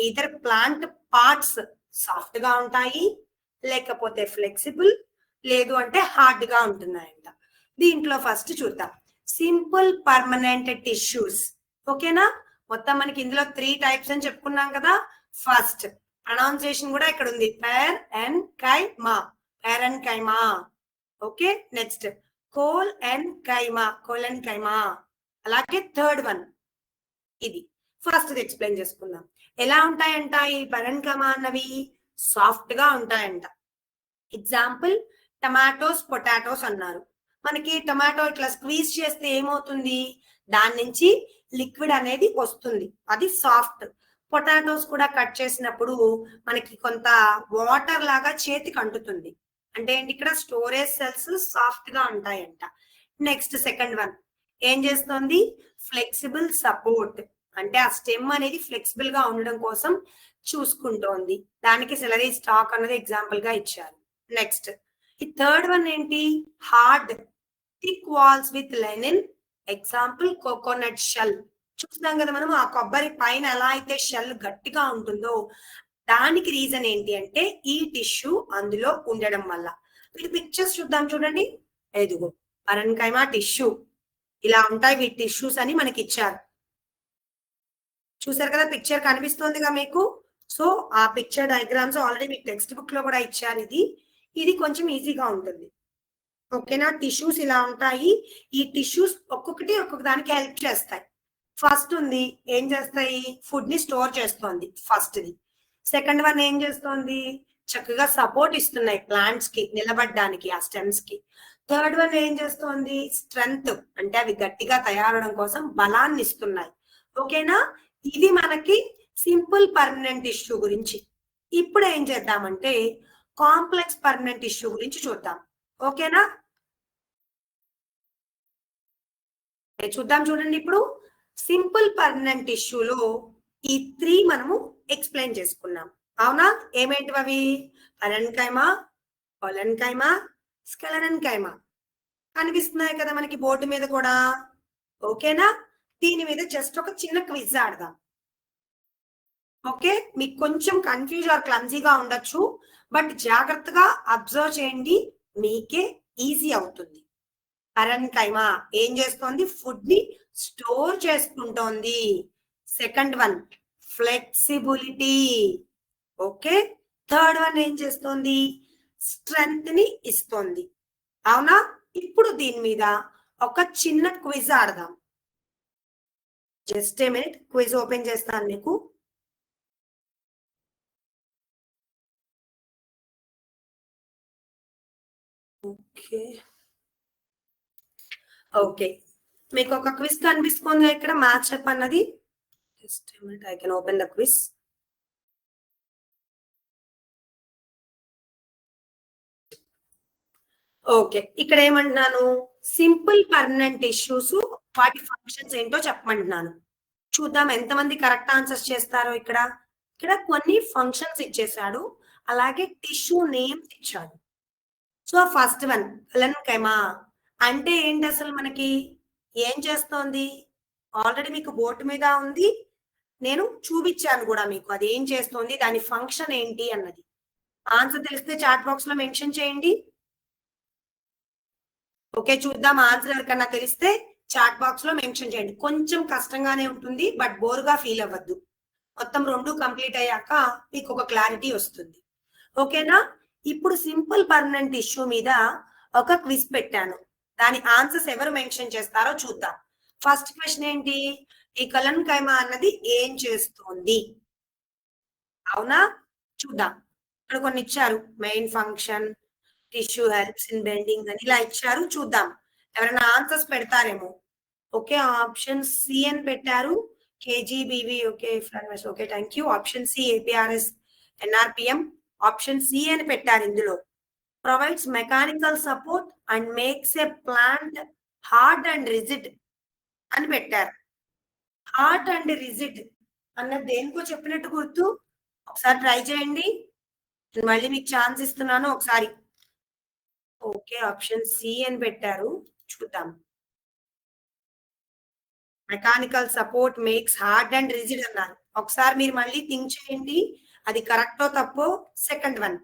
ఇతర ప్లాంట్ పార్ట్స్ సాఫ్ట్ గా ఉంటాయి, లేకపోతే ఫ్లెక్సిబుల్, లేదు అంటే హార్డ్ గా ఉంటున్నాయంట. దీంట్లో ఫస్ట్ చూద్దాం సింపుల్ పర్మనెంట్ టిష్యూస్. ఓకేనా? మొత్తం మనకి ఇందులో 3 టైప్స్ అని చెప్పుకున్నాం కదా. ఫస్ట్ ప్రొనౌన్సియేషన్ కూడా ఇక్కడ ఉంది, పెరెన్కైమా, పెరెన్కైమా. Okay, next కొలెన్కైమా, కొలెన్కైమా. అలాగే థర్డ్ వన్ ఇది. ఫస్ట్ ఎక్స్ప్లెయిన్ చేసుకుందాం. ఎలా ఉంటాయంట ఈ పెరెన్కైమా అన్నవి? సాఫ్ట్ గా ఉంటాయంట. ఎగ్జాంపుల్ టమాటోస్, పొటాటోస్ అన్నారు. మనకి టమాటో ఇట్లా స్క్వీజ్ చేస్తే ఏమవుతుంది? దాని నుంచి లిక్విడ్ అనేది వస్తుంది, అది సాఫ్ట్. పొటాటోస్ కూడా కట్ చేసినప్పుడు మనకి కొంత వాటర్ లాగా చేతికి అంటుతుంది, అంటే ఏంటి? ఇక్కడ స్టోరేజ్ సెల్స్ సాఫ్ట్ గా ఉంటాయంట. నెక్స్ట్ సెకండ్ వన్ ఏం చేస్తుంది? ఫ్లెక్సిబుల్ సపోర్ట్, అంటే ఆ స్టెమ్ అనేది ఫ్లెక్సిబుల్ గా ఉండడం కోసం చూసుకుంటోంది. దానికి సెలరీ స్టాక్ అనేది ఎగ్జాంపుల్ గా ఇచ్చారు. నెక్స్ట్ ఈ థర్డ్ వన్ ఏంటి? Hard, thick walls with lignin, example coconut shell. చూస్తాం కదా మనం, ఆ కొబ్బరి పైన ఎలా అయితే షెల్ గట్టిగా ఉంటుందో దానికి రీజన్ ఏంటి అంటే ఈ టిష్యూ అందులో ఉండడం వల్ల. వీటి పిక్చర్స్ చూద్దాం, చూడండి. ఎదుగో పెరెన్కైమా టిష్యూ, ఇలా ఉంటాయి వీటి టిష్యూస్ అని మనకి ఇచ్చారు. చూసారు కదా, పిక్చర్ కనిపిస్తోందిగా మీకు. సో ఆ పిక్చర్ డయాగ్రామ్స్ ఆల్రెడీ మీకు టెక్స్ట్ బుక్ లో కూడా ఇచ్చారు. ఇది కొంచెం ఈజీగా ఉంటుంది. ఓకేనా? టిష్యూస్ ఇలా ఉంటాయి. ఈ టిష్యూస్ ఒక్కొక్కటి ఒక్కొక్క దానికి హెల్ప్ చేస్తాయి. ఫస్ట్ ఉంది ఏం చేస్తాయి? ఫుడ్ ని స్టోర్ చేస్తోంది ఫస్ట్ ది. సెకండ్ వన్ ఏం చేస్తోంది? చక్కగా సపోర్ట్ ఇస్తున్నాయి ప్లాంట్స్ కి నిలబడడానికి, ఆ స్టెమ్స్ కి. థర్డ్ వన్ ఏం చేస్తోంది? స్ట్రెంగ్త్, అంటే అవి గట్టిగా తయారవడం కోసం బలాన్ని ఇస్తున్నాయి. ఓకేనా? ఇది మనకి సింపుల్ పర్మనెంట్ టిష్యూ గురించి. ఇప్పుడు ఏం చేద్దామంటే కాంప్లెక్స్ పర్మనెంట్ టిష్యూ గురించి చూద్దాం. ఓకేనా? చూద్దాం, చూడండి. ఇప్పుడు సింపుల్ పర్మనెంట్ టిష్యూలో ఈ 3 మనము ఎక్స్ప్లెయిన్ చేసుకున్నాం, అవునా? ఏమేంటివి అవి? పెరెన్కైమా, కొలెన్కైమా, స్క్లెరెన్కైమా. కనిపిస్తున్నాయి కదా మనకి బోర్డు మీద కూడా. ఓకేనా? దీని మీద జస్ట్ ఒక చిన్న క్విజ్ ఆడదాం. ఓకే, మీకు కొంచెం కన్ఫ్యూజ్ ఆర్ క్లమ్జీగా ఉండొచ్చు, బట్ జాగ్రత్తగా అబ్జర్వ్ చేయండి, మీకే ఈజీ అవుతుంది. పరన్కైమా ఏం చేస్తోంది? ఫుడ్ ని స్టోర్ చేసుకుంటోంది. Second one flexibility. Okay, third one ఏం చేస్తోంది? స్ట్రెంగ్త్ ని ఇస్తోంది. అవునా? ఇప్పుడు దీని మీద ఒక చిన్న క్విజ్ ఆడదాం. Just a minute, quiz open చేస్తాను మీకు. ఓకే ఓకే, మీకు ఒక క్విజ్ కనిపిస్తుంది ఇక్కడ, మ్యాచ్ అప్ అన్నది. Just a minute, I can open the quiz. Okay, ఇక్కడ ఏమంటున్నాను? సింపుల్ పర్మనెంట్ ఇష్యూస్, వాటి ఫంక్షన్స్ ఏంటో చెప్పమంటున్నాను. చూద్దాం ఎంతమంది కరెక్ట్ ఆన్సర్స్ చేస్తారో. ఇక్కడ ఇక్కడ కొన్ని ఫంక్షన్స్ ఇచ్చేసాడు, అలాగే టిష్యూ నేమ్స్ ఇచ్చాడు. సో ఫస్ట్ వన్ కలన్కైమా అంటే ఏంటి అసలు? మనకి ఏం చేస్తోంది? ఆల్రెడీ మీకు బోర్డు మీద ఉంది, నేను చూపించాను కూడా మీకు అది ఏం చేస్తోంది, దాని ఫంక్షన్ ఏంటి అన్నది. ఆన్సర్ తెలిస్తే చాట్ బాక్స్ లో మెన్షన్ చేయండి. ఓకే, చూద్దాం ఆన్సర్ ఎవరికన్నా తెలిస్తే చాట్ బాక్స్ లో మెన్షన్ చేయండి. కొంచెం కష్టంగానే ఉంటుంది, బట్ బోర్గా ఫీల్ అవ్వద్దు. మొత్తం 2 కంప్లీట్ అయ్యాక మీకు ఒక క్లారిటీ వస్తుంది. ఓకేనా? ఇప్పుడు సింపుల్ పర్మనెంట్ ఇష్యూ మీద ఒక క్విజ్ పెట్టాను, దాని ఆన్సర్స్ ఎవరు మెన్షన్ చేస్తారో చూద్దాం. ఫస్ట్ క్వశ్చన్ ఏంటి? ఈ కలన్కైమా అన్నది ఏం చేస్తుంది? అవునా? చూద్దాం. ఇక్కడ కొన్ని ఇచ్చారు, main function, tissue helps in bending అని ఇలా ఇచ్చారు. చూద్దాం ఎవరైనా ఆన్సర్స్ పెడతారేమో. ఓకే, ఆప్షన్ సి అని పెట్టారు, KGBV. Okay okay, thank you. Option C APRS NRPM. Option C అని పెట్టారు ఇందులో. Provides mechanical support and makes a plant hard and rigid అని పెట్టారు. హార్డ్ అండ్ రిజిడ్ అన్నది దేనికో చెప్పినట్టు గుర్తు. ఒకసారి ట్రై చేయండి, మళ్ళీ మీకు ఛాన్స్ ఇస్తున్నాను ఒకసారి. ఓకే, ఆప్షన్ సి అని పెట్టారు. చూద్దాం. Mechanical support makes hard and rigid అన్నారు. ఒకసారి మీరు మళ్ళీ థింక్ చేయండి, అది కరెక్టో తప్పో. Second one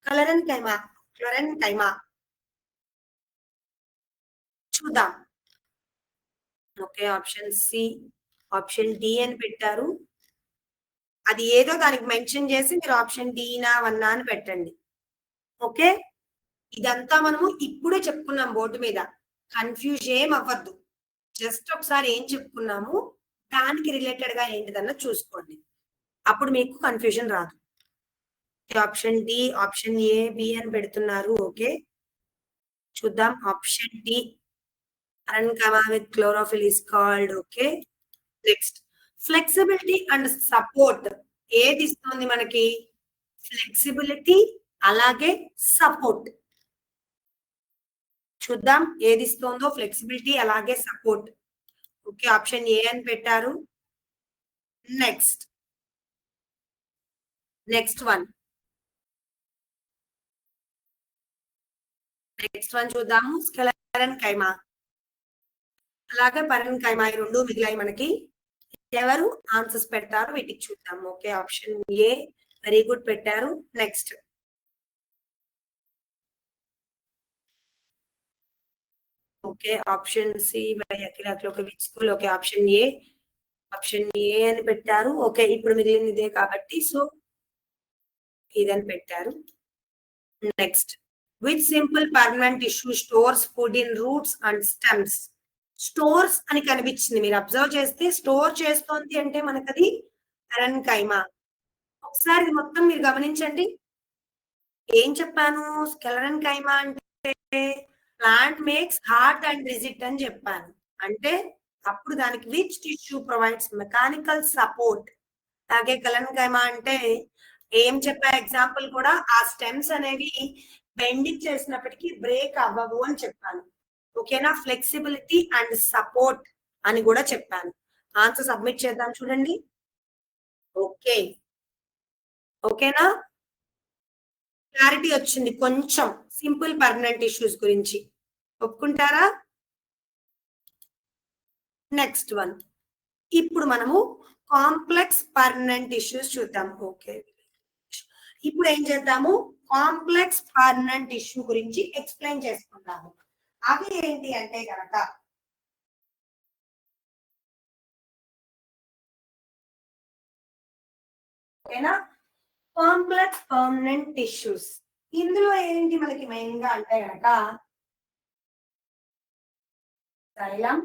collenchyma, chlorenchyma. చూద్దాం. Okay, option C, option D అని పెట్టారు. అది ఏదో దానికి మెన్షన్ చేసి మీరు ఆప్షన్ డీనా వన్నా అని పెట్టండి. ఓకే, ఇదంతా మనము ఇప్పుడే చెప్పుకున్నాం బోర్డు మీద, కన్ఫ్యూజ్ ఏం అవ్వద్దు. జస్ట్ ఒకసారి ఏం చెప్పుకున్నాము, దానికి రిలేటెడ్ గా ఏంటిదన్న చూసుకోండి, అప్పుడు మీకు కన్ఫ్యూజన్ రాదు. Option D, option A, B అని పెడుతున్నారు. ఓకే, చూద్దాం. Option D parenchyma with chlorophyll is called. Okay, next flexibility and support ఏది ఇస్తుంది మనకి? ఫ్లెక్సిబిలిటీ అలాగే సపోర్ట్. చూద్దాం ఏది ఇస్తుందో, ఫ్లెక్సిబిలిటీ అలాగే సపోర్ట్. ఓకే, ఆప్షన్ ఏ అని పెట్టారు. నెక్స్ట్ నెక్స్ట్ వన్ చూద్దాము. స్క్లెరెన్కైమా అలాగే పరన్కైమా, ఈ 2 మిగిలాయి మనకి. ఎవరు ఆన్సర్స్ పెడతారు వీటికి చూద్దాం. Okay, option A very good పెట్టారు. Next okay, option C by Akhila which school. Okay, option A అని పెట్టారు. ఓకే, ఇప్పుడు మిగిలింది ఇదే కాబట్టి సో ఇదని పెట్టారు. Next which simple permanent issue stores food in roots and stems. Stores అని కనిపించింది, మీరు అబ్జర్వ్ చేస్తే స్టోర్ చేస్తోంది అంటే మనకది పరన్కైమా. ఒకసారి ఇది మొత్తం మీరు గమనించండి, ఏం చెప్పాను? స్క్లెరెన్కైమా అంటే plant makes hard and rigid అని చెప్పాను. అంటే అప్పుడు దానికి which tissue provides mechanical support. అలాగే కలన్కైమా అంటే ఏం చెప్పా ఎగ్జాంపుల్ కూడా, ఆ స్టెమ్స్ అనేవి బెండింగ్ చేసినప్పటికీ బ్రేక్ అవ్వవు అని చెప్పాను. ఓకేనా? ఫ్లెక్సిబిలిటీ అండ్ సపోర్ట్ అని కూడా చెప్పాను. ఆన్సర్ సబ్మిట్ చేద్దాం చూడండి. ఓకే, ఓకేనా? క్లారిటీ వచ్చింది కొంచెం సింపుల్ పర్మనెంట్ ఇష్యూస్ గురించి. ఒప్పుకుంటారా? Next one. ఇప్పుడు మనము కాంప్లెక్స్ పర్మనెంట్ టిష్యూస్ చూద్దాం. ఓకే, ఇప్పుడు ఏం చేద్దాము? కాంప్లెక్స్ పర్మనెంట్ టిష్యూ గురించి ఎక్స్ప్లెయిన్ చేసుకుందాము. అవి ఏంటి అంటే కనుక ఓకేనా, కాంప్లెక్స్ పర్మనెంట్ టిష్యూస్. ఇందులో ఏంటి మనకి మెయిన్ గా అంటే కనుక జైలం,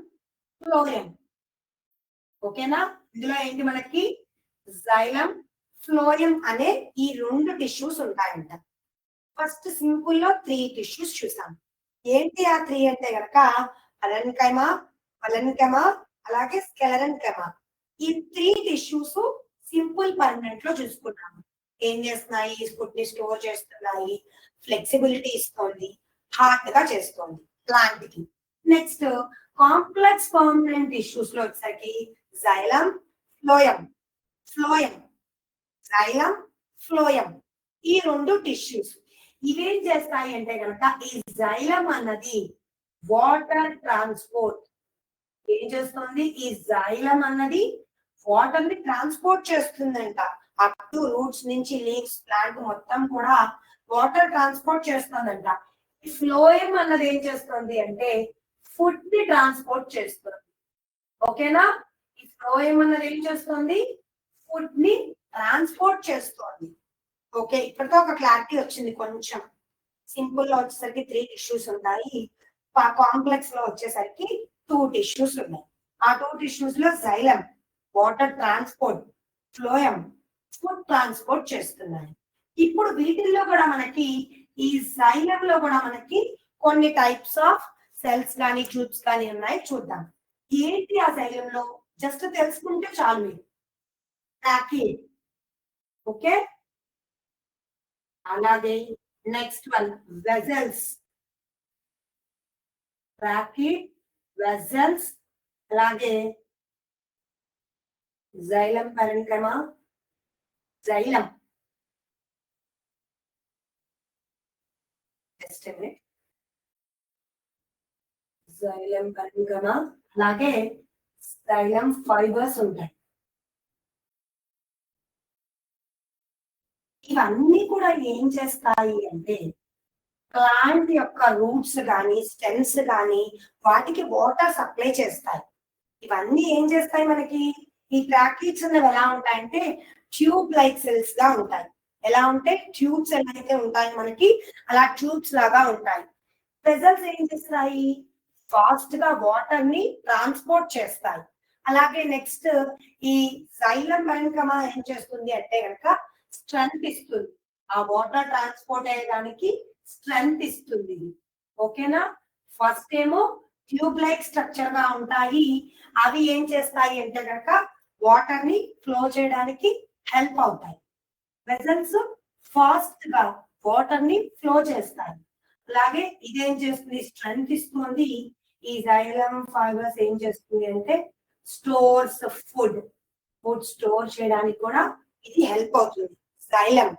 ఫ్లోయం. ఓకేనా, ఇందులో ఏంటి మనకి జైలం, ఫ్లోయం అనే ఈ రెండు టిష్యూస్ ఉంటాయంట. ఫస్ట్ సింపుల్ లో 3 టిష్యూస్ చూసాం. ఏంటి ఆ 3 అంటే కనుక పలెన్కైమా, పలెన్కైమా, అలాగే స్క్లెరెన్కైమా. ఈ 3 టిష్యూస్ సింపుల్ పర్మనెంట్ లో చూసుకున్నాము. ఏం చేస్తున్నాయి? ఫుడ్ ని స్టోర్ చేస్తున్నాయి, ఫ్లెక్సిబిలిటీ ఇస్తుంది, హార్డ్ గా చేస్తుంది ప్లాంట్ కి. నెక్స్ట్ కాంప్లెక్స్ పర్మనెంట్ టిష్యూస్ లో వచ్చేసరికి xylem, phloem, phloem, xylem, phloem, ఈ రెండు టిష్యూస్. ఇవేం చేస్తాయి అంటే కనుక ఈ జైలం అన్నది వాటర్ ట్రాన్స్పోర్ట్ ఏం చేస్తుంది? ఈ జైలం అన్నది వాటర్ ని ట్రాన్స్పోర్ట్ చేస్తుందంట. అప్ టు రూట్స్ నుంచి లీవ్స్, ప్లాంట్ మొత్తం కూడా వాటర్ ట్రాన్స్పోర్ట్ చేస్తుందంట. ఈ ఫ్లోయం అన్నది ఏం చేస్తుంది అంటే ఫుడ్ ని ట్రాన్స్పోర్ట్ చేస్తుంది. ఓకేనా, ఈ ఫ్లోయం అన్నది ఏం చేస్తుంది? ఫుడ్ ని ట్రాన్స్పోర్ట్ చేస్తుంది. ఓకే, ఇప్పటితో ఒక క్లారిటీ వచ్చింది. కొంచెం సింపుల్ లో వచ్చేసరికి 3 టిష్యూస్ ఉన్నాయి, కాంప్లెక్స్ లో వచ్చేసరికి 2 టిష్యూస్ ఉన్నాయి. ఆ 2 టిష్యూస్ లో xylem water transport, phloem food transport చేస్తున్నాయి. ఇప్పుడు వీటిల్లో కూడా మనకి ఈ జైలం లో కూడా మనకి కొన్ని టైప్స్ ఆఫ్ సెల్స్ కానీ ట్యూబ్స్ కానీ ఉన్నాయి, చూద్దాం. ఏంటి ఆ జైలంలో? జస్ట్ తెలుసుకుంటే చాలు మీరు. ట్రాకిడ్, ఓకే, అలాగే నెక్స్ట్ వన్ వెజల్స్, ట్రాకిడ్, వెజల్స్, అలాగే జైలం, పరెన్కైమా, జైలం. జైలం, పరెన్కైమా, అలాగే జైలం ఫైబర్స్ ఉంటాయి. ఇవన్నీ కూడా ఏం చేస్తాయి అంటే ప్లాంట్ యొక్క రూట్స్ కానీ స్టెమ్స్ కానీ వాటికి వాటర్ సప్లై చేస్తాయి. ఇవన్నీ ఏం చేస్తాయి మనకి? ఈ ట్రాకిడ్స్ అనేవి ఎలా ఉంటాయంటే ట్యూబ్ లైక్ సెల్స్ గా ఉంటాయి. ఎలా ఉంటే ట్యూబ్స్ ఎలా అయితే ఉంటాయి మనకి, అలా ట్యూబ్స్ లాగా ఉంటాయి. వెజల్స్ ఏం చేస్తాయి? ఫాస్ట్ గా వాటర్ ని ట్రాన్స్పోర్ట్ చేస్తాయి. అలాగే నెక్స్ట్ ఈ జైలం పరెన్కైమా ఏం చేస్తుంది అంటే కనుక స్ట్రెంగ్త్ ఇస్తుంది. ఆ వాటర్ ట్రాన్స్పోర్ట్ అయ్యడానికి స్ట్రెంగ్త్ ఇస్తుంది. ఓకేనా, ఫస్ట్ ఏమో ట్యూబ్ లైక్ స్ట్రక్చర్ గా ఉంటాయి. అవి ఏం చేస్తాయి అంటే కనుక వాటర్ ని ఫ్లో చేయడానికి హెల్ప్ అవుతాయి. వెజల్స్ ఫాస్ట్ గా వాటర్ ని ఫ్లో చేస్తాయి. అలాగే ఇదేం చేస్తుంది? స్ట్రెంగ్త్ ఇస్తుంది. ఈ జైలం ఫైబర్స్ ఏం చేస్తుంది అంటే స్టోర్స్ ఫుడ్, ఫుడ్ స్టోర్ చేయడానికి కూడా ఇది హెల్ప్ అవుతుంది. Xylem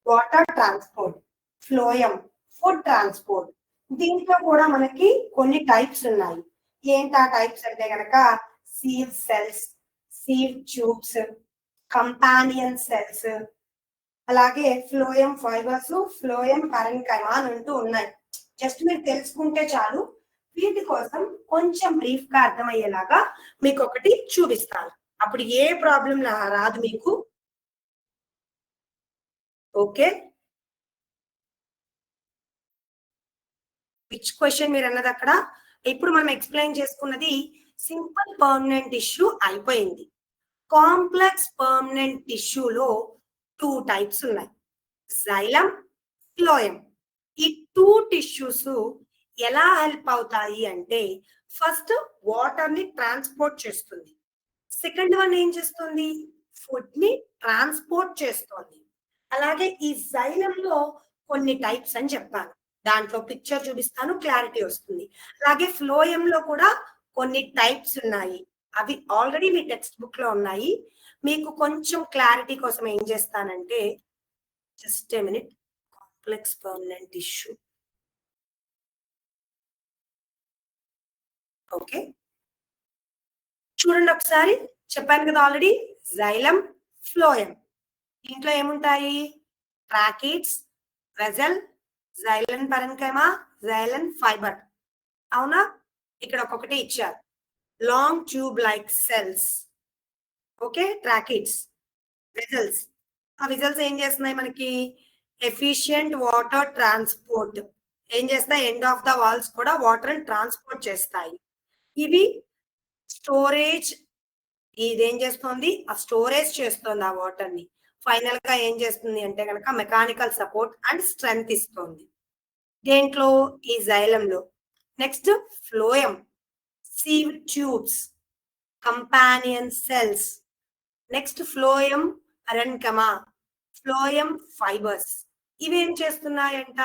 water transport, phloem food transport. దీంట్లో కూడా మనకి కొన్ని టైప్స్ ఉన్నాయి. ఏంటి ఆ టైప్స్ అంటే కనుక sieve cells, sieve tubes, companion cells, అలాగే ఫ్లోయం ఫైబర్స్, ఫ్లోయం పరెన్కైమా అని అంటూ ఉన్నాయి. జస్ట్ మీరు తెలుసుకుంటే చాలు. వీటి కోసం కొంచెం బ్రీఫ్ గా అర్థమయ్యేలాగా మీకు ఒకటి చూపిస్తాను. అప్పుడు ఏ ప్రాబ్లం రాదు మీకు. ఓకే, విచ్ క్వశ్చన్ మీరు అన్నది అక్కడ. ఇప్పుడు మనం ఎక్స్ప్లెయిన్ చేసుకున్నది సింపుల్ పర్మనెంట్ టిష్యూ అయిపోయింది. కాంప్లెక్స్ పర్మనెంట్ టిష్యూలో 2 టైప్స్ ఉన్నాయి, జైలం, ఫ్లోయం. ఈ 2 టిష్యూస్ ఎలా హెల్ప్ అవుతాయి అంటే ఫస్ట్ వాటర్ ని ట్రాన్స్పోర్ట్ చేస్తుంది. సెకండ్ వన్ ఏం చేస్తుంది? ఫుడ్ ని ట్రాన్స్పోర్ట్ చేస్తుంది. అలాగే ఈ జైలంలో కొన్ని టైప్స్ అని చెప్పాను, దాంట్లో పిక్చర్ చూపిస్తాను, క్లారిటీ వస్తుంది. అలాగే ఫ్లోయంలో కూడా కొన్ని టైప్స్ ఉన్నాయి, అవి ఆల్రెడీ మీ టెక్స్ట్ బుక్ లో ఉన్నాయి. మీకు కొంచెం క్లారిటీ కోసం ఏం చేస్తానంటే just a minute, complex permanent tissue okay, చూడండి ఒకసారి. చెప్పాను కదా ఆల్రెడీ, జైలం, ఫ్లోయం. దీంట్లో ఏముంటాయి? Tracheids, vessel, xylem parenchyma, xylem fibre. అవునా? ఇక్కడ ఒక్కొక్కటి ఇచ్చారు. Long tube like cells. Okay, tracheids, vessels. ఆ వెజల్స్ ఏం చేస్తున్నాయి మనకి? Efficient water transport. ఏం చేస్తాయి? ఎండ్ ఆఫ్ ద వాల్స్ కూడా వాటర్ ట్రాన్స్పోర్ట్ చేస్తాయి. ఇవి స్టోరేజ్. ఇదేం చేస్తుంది? ఆ స్టోరేజ్ చేస్తుంది ఆ వాటర్ ని. ఫైనల్ గా ఏం చేస్తుంది అంటే కనుక మెకానికల్ సపోర్ట్ అండ్ స్ట్రెంగ్త్ ఇస్తుంది. దేంట్లో? ఈ జైలంలో. Next phloem, sieve tubes, companion cells. Next phloem parenchyma, phloem fibres. ఇవేం చేస్తున్నాయంట?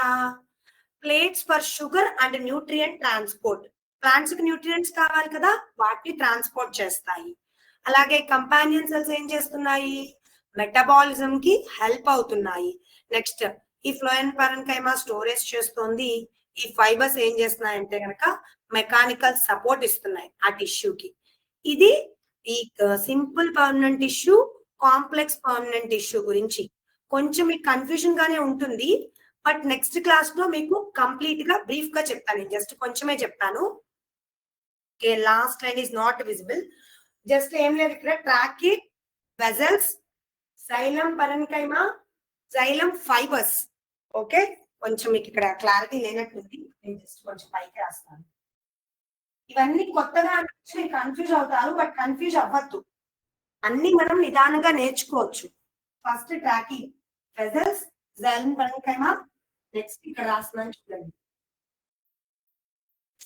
Plates for sugar and nutrient transport. Plants కి న్యూట్రియంట్స్ కావాలి కదా, వాటిని ట్రాన్స్పోర్ట్ చేస్తాయి. అలాగే కంపానియన్ సెల్స్ ఏం చేస్తున్నాయి? మెటబాలిజం కి హెల్ప్ అవుతున్నాయి. నెక్స్ట్ ఈ ఫ్లోయన్ పరెన్కైమా స్టోరేజ్ చేస్తుంది. ఈ ఫైబర్స్ ఏం చేస్తున్నాయంటే కనుక మెకానికల్ సపోర్ట్ ఇస్తున్నాయి ఆ టిష్యూకి. ఇది ఈ simple permanent tissue, complex permanent tissue గురించి కొంచెం మీకు కన్ఫ్యూజన్ గానే ఉంటుంది. బట్ నెక్స్ట్ క్లాస్ లో మీకు కంప్లీట్ గా బ్రీఫ్ గా చెప్తాను. నేను జస్ట్ కొంచెమే చెప్తాను. Okay, last line is not visible. Just ఏం లేదు, ఇక్కడ tracheid, vessels, xylem parenchyma, xylem fibres. Okay, కొంచెం మీకు ఇక్కడ క్లారిటీ లేనట్టుంది. నేను జస్ట్ కొంచెం పైకి రాస్తాను. ఇవన్నీ కొత్తగా అనిపించి కన్ఫ్యూజ్ అవుతారు, బట్ కన్ఫ్యూజ్ అవ్వద్దు. అన్ని మనం నిదానంగా నేర్చుకోవచ్చు. First tracking, vessels, xylem parenchyma. Next ఇక్కడ రాస్తున్నాను చూడండి,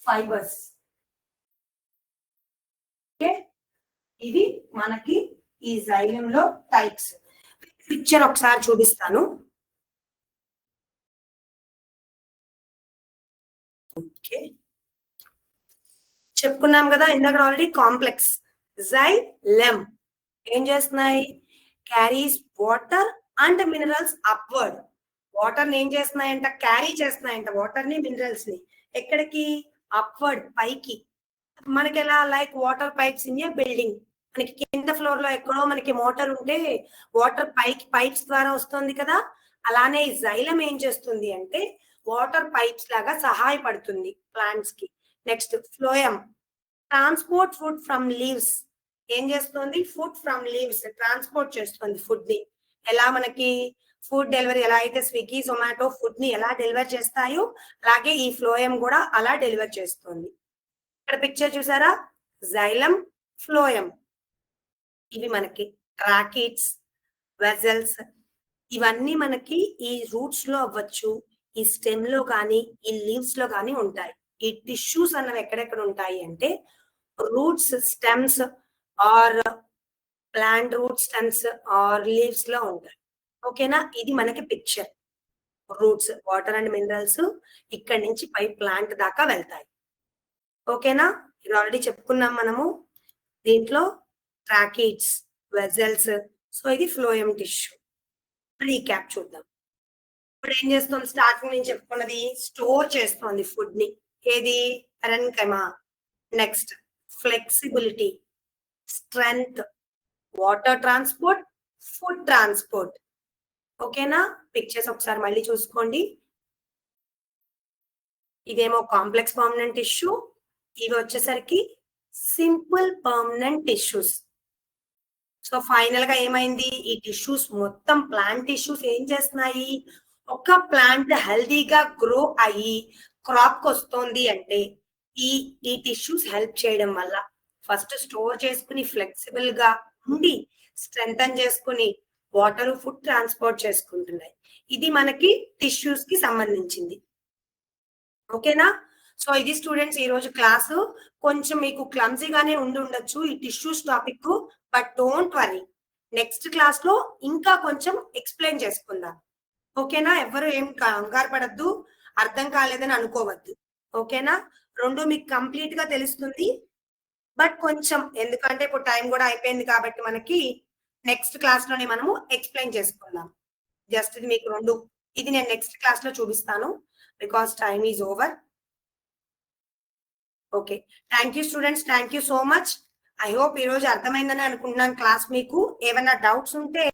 ఫైబర్స్. ఓకే, ఇది మనకి ఈ జైలంలో టైప్స్. పిక్చర్ ఒకసారి చూపిస్తాను. ఓకే, చెప్పుకున్నాం కదా ఇందాక ఆల్రెడీ. కాంప్లెక్స్ జైలెమ్ ఏం చేస్తున్నాయి? Carries water and minerals upward. Water ని ఏం చేస్తున్నాయంట? క్యారీ చేస్తున్నాయంట వాటర్ ని, మినరల్స్ ని. ఎక్కడికి? అప్వర్డ్, పైకి. మనకి ఎలా? Like water pipes in a building. మనకి కింద ఫ్లోర్ లో ఎక్కడో మనకి మోటార్ ఉంటే వాటర్ పైకి పైప్స్ ద్వారా వస్తుంది కదా. అలానే ఈ జైలం ఏం చేస్తుంది అంటే వాటర్ పైప్స్ లాగా సహాయపడుతుంది ప్లాంట్స్ కి. Next phloem, transport food from leaves. ఏం చేస్తుంది? ఫుడ్ ఫ్రమ్ లీవ్స్ ట్రాన్స్పోర్ట్ చేస్తుంది ఫుడ్ ని. ఎలా? మనకి ఫుడ్ డెలివరీ ఎలా అయితే స్విగ్గీ, జొమాటో ఫుడ్ ని ఎలా డెలివర్ చేస్తాయో, అలాగే ఈ ఫ్లోయం కూడా అలా డెలివర్ చేస్తుంది. ఇక్కడ పిక్చర్ చూసారా? Xylem, phloem. ఇవి మనకి ట్రాకిడ్స్, వెజల్స్. ఇవన్నీ మనకి ఈ రూట్స్ లో అవ్వచ్చు, ఈ స్టెమ్ లో కానీ, ఈ లీవ్స్ లో కానీ ఉంటాయి. ఈ టిష్యూస్ అన్నవి ఎక్కడెక్కడ ఉంటాయి అంటే roots, stems or plant root stems or leaves లో ఉంటాయి. ఓకేనా? ఇది మనకి picture. Roots, water and minerals ఇక్కడి నుంచి పై ప్లాంట్ దాకా వెళ్తాయి. ఓకేనా? ఇది ఆల్రెడీ చెప్పుకున్నాం మనము. దీంట్లో ట్రాకిడ్స్, వెజల్స్. సో ఇది ఫ్లోయం టిష్యూ. రీక్యాప్ చూద్దాం. ఇప్పుడు ఏం చేస్తుంది? స్టార్టింగ్ నుంచి చెప్పుకున్నది స్టోర్ చేస్తుంది ఫుడ్ ని. ఏది? Parenchyma. Next flexibility, strength, water transport, food transport. ఓకేనా? పిక్చర్స్ ఒకసారి మళ్ళీ చూసుకోండి. ఇదేమో కాంప్లెక్స్ పర్మనెంట్ టిష్యూ, ఇవి వచ్చేసరికి simple permanent tissues. So final గా ఏమైంది? ఈ టిష్యూస్ మొత్తం ప్లాంట్ టిష్యూస్ ఏం చేస్తున్నాయి? ఒక ప్లాంట్ హెల్దీగా గ్రో అయ్యి క్రాప్ వస్తుంది అంటే ఈ టిష్యూస్ హెల్ప్ చేయడం వల్ల. ఫస్ట్ స్టోర్ చేసుకుని ఫ్లెక్సిబుల్ గా ఉండి స్ట్రెంగ్తన్ చేసుకుని వాటర్, ఫుడ్ ట్రాన్స్పోర్ట్ చేసుకుంటున్నాయి. ఇది మనకి టిష్యూస్ కి సంబంధించింది. ఓకేనా? సో ఇది స్టూడెంట్స్ ఈ రోజు క్లాసు. కొంచెం మీకు క్లమ్జీగానే ఉండొచ్చు ఈ tissues topic, but don't worry. Next class లో ఇంకా కొంచెం ఎక్స్ప్లెయిన్ చేసుకుందాం. ఓకేనా? ఎవరు ఏం కంగారు పడద్దు, అర్థం కాలేదని అనుకోవద్దు. ఓకేనా? రెండు మీకు కంప్లీట్ గా తెలుస్తుంది. బట్ కొంచెం, ఎందుకంటే ఇప్పుడు టైం కూడా అయిపోయింది కాబట్టి మనకి నెక్స్ట్ క్లాస్ లోనే మనము ఎక్స్ప్లెయిన్ చేసుకుందాం. జస్ట్ ఇది మీకు రెండు, ఇది నేను నెక్స్ట్ క్లాస్ లో చూపిస్తాను because time is over. Okay, thank you students, thank you so much. I hope ఈ రోజు అర్థమైందని అనుకుంటున్నాను క్లాస్. మీకు ఏమైనా డౌట్స్ ఉంటే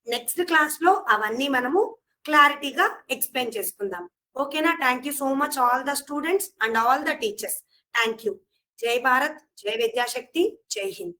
నెక్స్ట్ క్లాస్ లో అవన్నీ మనము క్లారిటీగా ఎక్స్ప్లెయిన్ చేసుకుందాం. ఓకేనా? Thank you so much all the students and all the teachers. Thank you. జై భారత్, జై విద్యాశక్తి, జై హింద్.